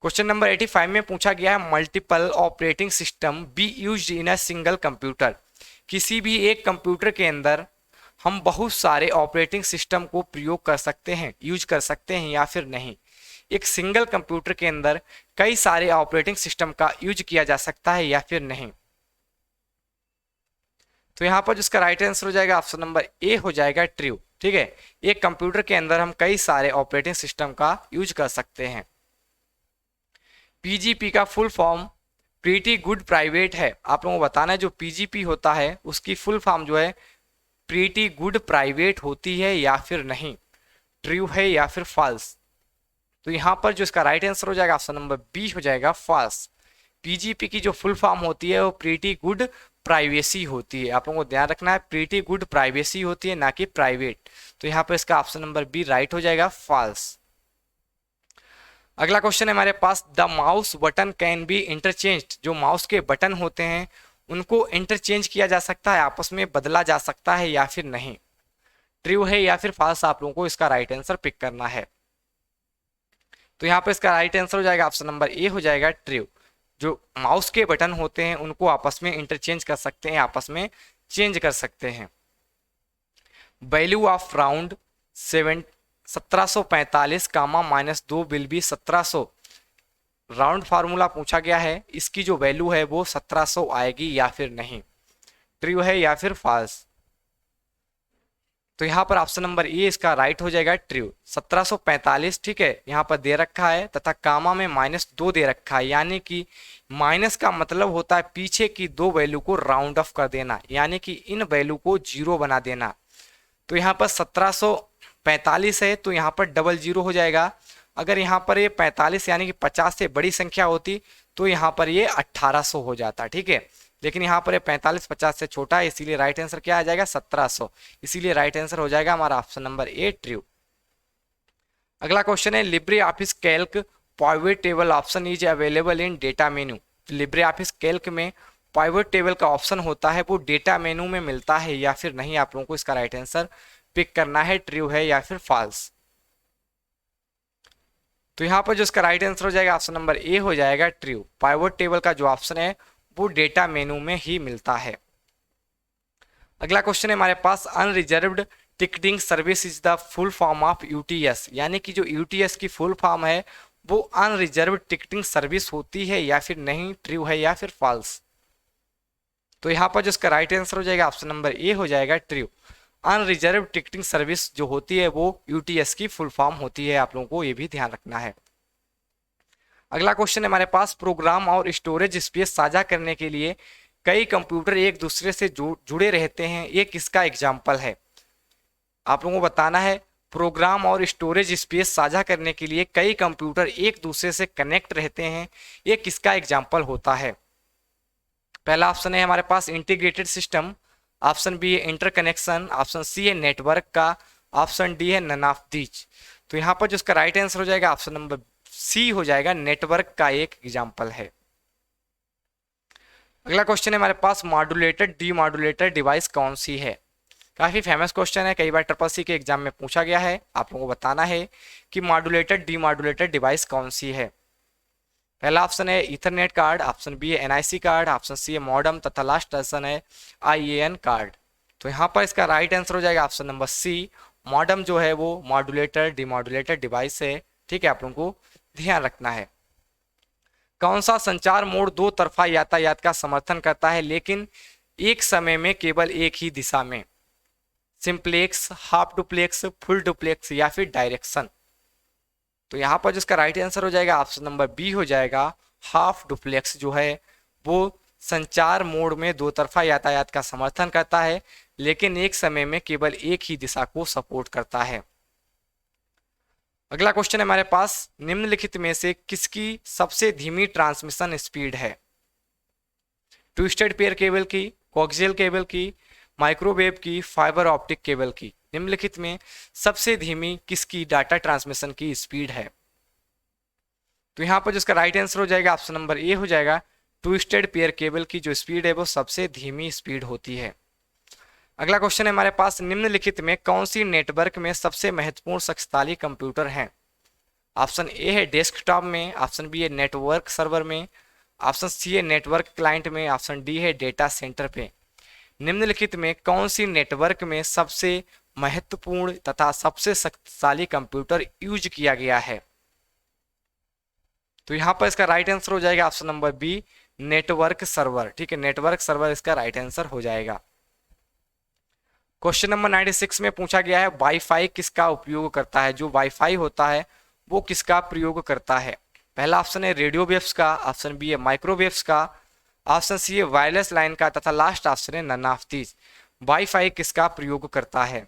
क्वेश्चन नंबर 85 में पूछा गया है, multiple operating system be used in a single computer, किसी भी एक कंप्यूटर के अंदर हम बहुत सारे ऑपरेटिंग सिस्टम को प्रयोग कर सकते हैं, यूज कर सकते हैं या फिर नहीं। एक सिंगल कंप्यूटर के अंदर कई सारे ऑपरेटिंग सिस्टम का यूज किया जा सकता है या फिर नहीं। तो यहाँ पर जिसका राइट आंसर हो जाएगा ऑप्शन नंबर ए हो जाएगा ट्रू, ठीक है, एक कंप्यूटर के अंदर हम कई सारे ऑपरेटिंग सिस्टम का यूज कर सकते हैं। पीजीपी का full form pretty good private है, आप लोगों को बताना है जो पीजीपी होता है उसकी फुल फॉर्म जो है प्रीटी गुड प्राइवेट होती है या फिर नहीं, ट्रू है या फिर फॉल्स। तो यहाँ पर जो इसका राइट आंसर हो जाएगा ऑप्शन नंबर बी हो जाएगा फॉल्स। पीजीपी की जो फुल फॉर्म होती है वो प्रीटी गुड प्राइवेसी होती है, आप लोगों को ध्यान रखना है, प्रीटी गुड प्राइवेसी होती है ना कि प्राइवेट। तो यहाँ पर इसका ऑप्शन नंबर बी राइट हो जाएगा फॉल्स। अगला क्वेश्चन है हमारे पास, the mouse button can be interchanged, जो माउस के बटन होते हैं उनको इंटरचेंज किया जा सकता है, आपस में बदला जा सकता है या फिर नहीं, ट्रू है या फिर फॉल्स, आप लोगों को इसका राइट आंसर पिक करना है। तो यहाँ पर इसका राइट आंसर हो जाएगा ऑप्शन नंबर ए हो जाएगा ट्रू। जो माउस के बटन होते हैं उनको आपस में इंटरचेंज कर सकते हैं, आपस में चेंज कर सकते हैं। Value of round 1745 comma -2 will be 1700, round formula पूछा गया है, इसकी जो वैल्यू है वो 1700 आएगी या फिर नहीं, ट्रू है या फिर फॉल्स। तो यहाँ पर ऑप्शन नंबर ए इसका राइट हो जाएगा ट्रू। 1745, ठीक है, यहाँ पर दे रखा है तथा कामा में -2 दे रखा है, यानी कि माइनस का मतलब होता है पीछे की 2 वैल्यू को राउंड ऑफ कर देना, यानी कि इन वैल्यू को 0 बना देना। तो यहाँ पर 1745 है, तो यहाँ पर डबल जीरो हो जाएगा। अगर यहाँ पर ये 45 यानी कि 50 से बड़ी संख्या होती तो यहाँ पर ये 1800 हो जाता, ठीक है। लेकिन यहाँ पर ये 45 50 से छोटा है, इसीलिए राइट आंसर क्या आ जाएगा 1700। इसीलिए राइट आंसर हो जाएगा हमारा ऑप्शन नंबर ए ट्रू। अगला क्वेश्चन है Libre office Calc pivot table option is available in data menu. Libre office Calc में पिवट टेबल का ऑप्शन होता है, वो डेटा मेनू में मिलता है या फिर नहीं। आप लोगों को इसका राइट आंसर पिक करना है, ट्रू है या फिर फॉल्स। तो यहाँ पर जो इसका राइट आंसर हो जाएगा ऑप्शन नंबर ए हो जाएगा ट्रू। पिवट टेबल का जो ऑप्शन है वो डेटा मेनू में ही मिलता है। अगला क्वेश्चन है हमारे पास unreserved ticketing service is the full form of UTS, यानी कि जो यूटीएस की फुल फॉर्म है वो अनरिजर्व्ड टिकटिंग सर्विस होती है या फिर नहीं, ट्रू है या फिर फॉल्स। तो यहाँ पर जो इसका राइट आंसर हो जाएगा ऑप्शन नंबर ए हो जाएगा ट्रू। अनरिजर्व टिकटिंग सर्विस जो होती है वो यूटीएस की फुल फॉर्म होती है, आप लोगों को ये भी ध्यान रखना है। अगला क्वेश्चन है हमारे पास प्रोग्राम और स्टोरेज स्पेस साझा करने के लिए कई कंप्यूटर एक दूसरे से जुड़े रहते हैं, ये किसका एग्जाम्पल है। आप लोगों को बताना है प्रोग्राम और स्टोरेज स्पेस साझा करने के लिए कई कंप्यूटर एक दूसरे से कनेक्ट रहते हैं, ये किसका एग्जाम्पल होता है। पहला ऑप्शन है हमारे पास इंटीग्रेटेड सिस्टम, ऑप्शन बी है इंटरकनेक्शन, ऑप्शन सी है नेटवर्क का, ऑप्शन डी है नन ऑफ दीज। तो यहाँ पर जो इसका राइट आंसर हो जाएगा ऑप्शन नंबर सी हो जाएगा, नेटवर्क का एक एग्जाम्पल है। अगला क्वेश्चन है हमारे पास मॉड्यूलेटेड डीमॉड्यूलेटेड डिवाइस कौन सी है। काफी फेमस क्वेश्चन है, कई बार ट्रिपल सी के एग्जाम में पूछा गया है। आप लोगों को बताना है कि मॉड्यूलेटेड डीमॉड्यूलेटेड डिवाइस कौन सी है। पहला ऑप्शन है इथरनेट कार्ड, ऑप्शन बी है एनआईसी कार्ड, ऑप्शन सी है मॉडम तथा लास्ट ऑप्शन है आईएएन कार्ड। तो यहाँ पर इसका राइट आंसर हो जाएगा ऑप्शन नंबर सी, मॉडम जो है वो मॉड्यूलेटेड डीमॉड्यूलेटेड डिवाइस है, ठीक है। आप लोगों को ध्यान रखना है कौन सा संचार मोड दो तरफा यातायात का समर्थन करता है लेकिन एक समय में केवल एक ही दिशा में, simplex, half duplex, full duplex या फिर डायरेक्शन। तो यहाँ पर जिसका राइट आंसर हो जाएगा ऑप्शन नंबर बी हो जाएगा, हाफ डुप्लेक्स जो है वो संचार मोड में दो तरफा यातायात का समर्थन करता है लेकिन एक समय में केवल एक ही दिशा को सपोर्ट करता है। अगला क्वेश्चन है हमारे पास निम्नलिखित में से किसकी सबसे धीमी ट्रांसमिशन स्पीड है। ट्विस्टेड पेयर केबल की, कोएक्सियल केबल की, माइक्रोवेव की, फाइबर ऑप्टिक केबल की। निम्नलिखित में सबसे धीमी किसकी डाटा ट्रांसमिशन की स्पीड है। तो यहाँ पर जिसका राइट आंसर हो जाएगा ऑप्शन नंबर ए हो जाएगा, ट्विस्टेड पेयर केबल की जो स्पीड है वो सबसे धीमी स्पीड होती है। अगला क्वेश्चन है हमारे पास निम्नलिखित में कौन सी नेटवर्क में सबसे महत्वपूर्ण शक्तिशाली कंप्यूटर हैं। ऑप्शन ए है डेस्कटॉप में, ऑप्शन बी है नेटवर्क सर्वर में, ऑप्शन सी है नेटवर्क क्लाइंट में, ऑप्शन डी है डेटा सेंटर पे। निम्नलिखित में कौन सी नेटवर्क में सबसे महत्वपूर्ण तथा सबसे शक्तिशाली कंप्यूटर यूज किया गया है। तो यहाँ पर इसका राइट आंसर हो जाएगा option number B, network server, ठीक है। नेटवर्क सर्वर इसका राइट आंसर हो जाएगा। क्वेश्चन नंबर 96 में पूछा गया है वाईफाई किसका उपयोग करता है। जो वाईफाई होता है वो किसका प्रयोग करता है। पहला ऑप्शन है रेडियो वेव्स का, ऑप्शन बी है माइक्रोवेव्स का, ऑप्शन सी है वायरलेस लाइन का तथा लास्ट ऑप्शन है नन ऑफ दीज। वाईफाई किसका प्रयोग करता है।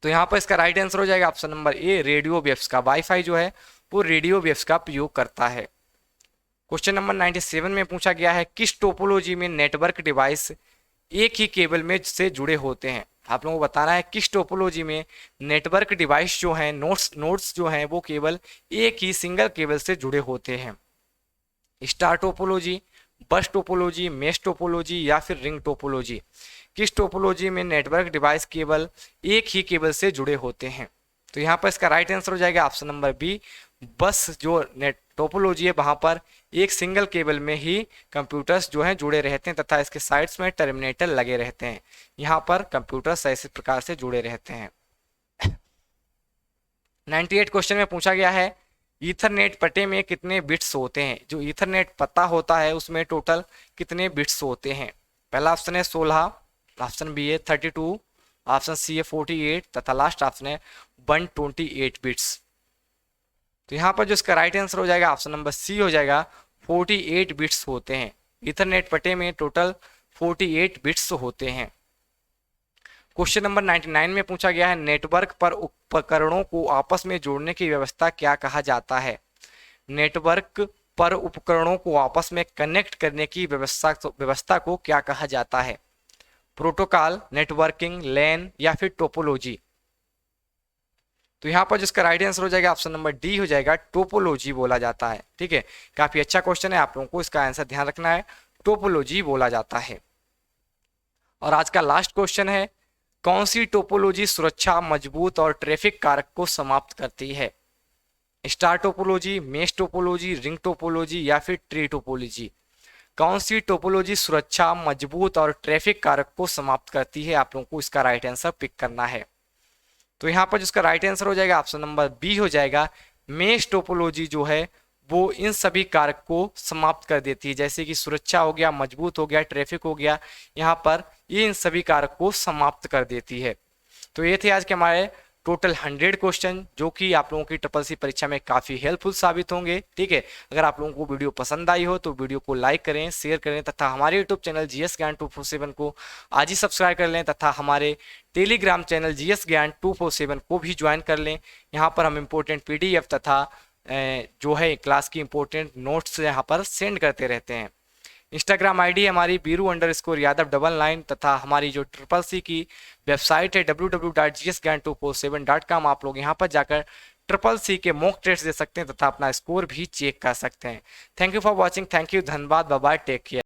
तो यहाँ पर इसका राइट आंसर हो जाएगा option number A, radio waves का। वाईफाई जो है वो रेडियो वेव्स का प्रयोग करता है। क्वेश्चन नंबर 97 में पूछा गया है किस टोपोलॉजी में नेटवर्क डिवाइस एक ही केबल में से जुड़े होते हैं। आप लोगों को बताना है किस टोपोलॉजी में नेटवर्क डिवाइस जो है नोड्स जो हैं वो केवल एक ही सिंगल केबल से जुड़े होते हैं। स्टार टोपोलॉजी, बस टोपोलॉजी, मेश टोपोलॉजी या फिर रिंग टोपोलॉजी। किस टोपोलॉजी में नेटवर्क डिवाइस केवल एक ही केबल से जुड़े होते हैं। तो यहाँ पर इसका राइट आंसर हो जाएगा ऑप्शन नंबर बी, बस जो नेट टोपोलॉजी है वहां पर एक सिंगल केबल में ही कंप्यूटर्स जो हैं जुड़े रहते हैं तथा इसके साइड्स में टर्मिनेटर लगे रहते हैं। यहाँ पर कंप्यूटर्स ऐसे प्रकार से जुड़े रहते हैं। 98 क्वेश्चन में पूछा गया है ईथरनेट पते में कितने बिट्स होते हैं। जो ईथरनेट पता होता है उसमें टोटल कितने बिट्स होते हैं। पहला ऑप्शन है 16, ऑप्शन बी है 32, ऑप्शन सी है 48 तथा लास्ट ऑप्शन है 128 बिट्स। तो यहाँ पर जो इसका राइट आंसर हो जाएगा ऑप्शन नंबर सी हो जाएगा, 48 बिट्स होते हैं। ईथरनेट पते में टोटल 48 बिट्स होते हैं। क्वेश्चन नंबर 99 में पूछा गया है, नेटवर्क पर उपकरणों को आपस में जोड़ने की व्यवस्था क्या कहा जाता है? नेटवर्क पर उपकरणों को आपस में कनेक्ट करने की व्यवस्था को क्या कहा जाता है? प्रोटोकॉल, नेटवर्किंग, लैन या फिर टोपोलॉजी? तो यहाँ पर जिसका राइट आंसर हो जाएगा ऑप्शन नंबर डी हो जाएगा, टोपोलॉजी बोला जाता है। ठीक है, काफी अच्छा क्वेश्चन है, आप लोगों को इसका आंसर ध्यान रखना है, टोपोलॉजी बोला जाता है। और आज का लास्ट क्वेश्चन है, कौन सी टोपोलॉजी सुरक्षा, मजबूत और ट्रैफिक कारक को समाप्त करती है? Star topology, mesh topology, ring topology या फिर ट्री टोपोलॉजी? कौन सी टोपोलॉजी सुरक्षा, मजबूत और ट्रैफिक कारक को समाप्त करती है? आप लोगों को इसका राइट आंसर पिक करना है। तो यहाँ पर जिसका राइट आंसर हो जाएगा ऑप्शन नंबर बी हो जाएगा, मेश टोपोलॉजी जो है वो इन सभी कारक को समाप्त कर देती है, जैसे कि सुरक्षा हो गया, मजबूत हो गया, ट्रैफिक हो गया, यहाँ पर ये इन सभी कारक को समाप्त कर देती है। तो ये थे आज के हमारे टोटल 100 क्वेश्चन, जो कि आप लोगों की ट्रिपल सी परीक्षा में काफी हेल्पफुल साबित होंगे। ठीक है, अगर आप लोगों को वीडियो पसंद आई हो तो वीडियो को लाइक करें, शेयर करें तथा हमारे यूट्यूब चैनल जीएस ज्ञान 247 को आज ही सब्सक्राइब कर लें तथा हमारे टेलीग्राम चैनल जीएस ज्ञान 247 को भी ज्वाइन कर लें। यहाँ पर हम इम्पोर्टेंट पीडीएफ तथा जो है क्लास की इंपॉर्टेंट नोट्स यहाँ पर सेंड करते रहते हैं। इंस्टाग्राम आईडी हमारी बीरू_यादव99 तथा हमारी जो ट्रिपल सी की वेबसाइट है www.gsgyan247.com, आप लोग यहाँ पर जाकर ट्रिपल सी के मॉक टेस्ट दे सकते हैं तथा अपना स्कोर भी चेक कर सकते हैं। Thank you for watching, thank you, धन्यवाद, बाय बाय, टेक केयर।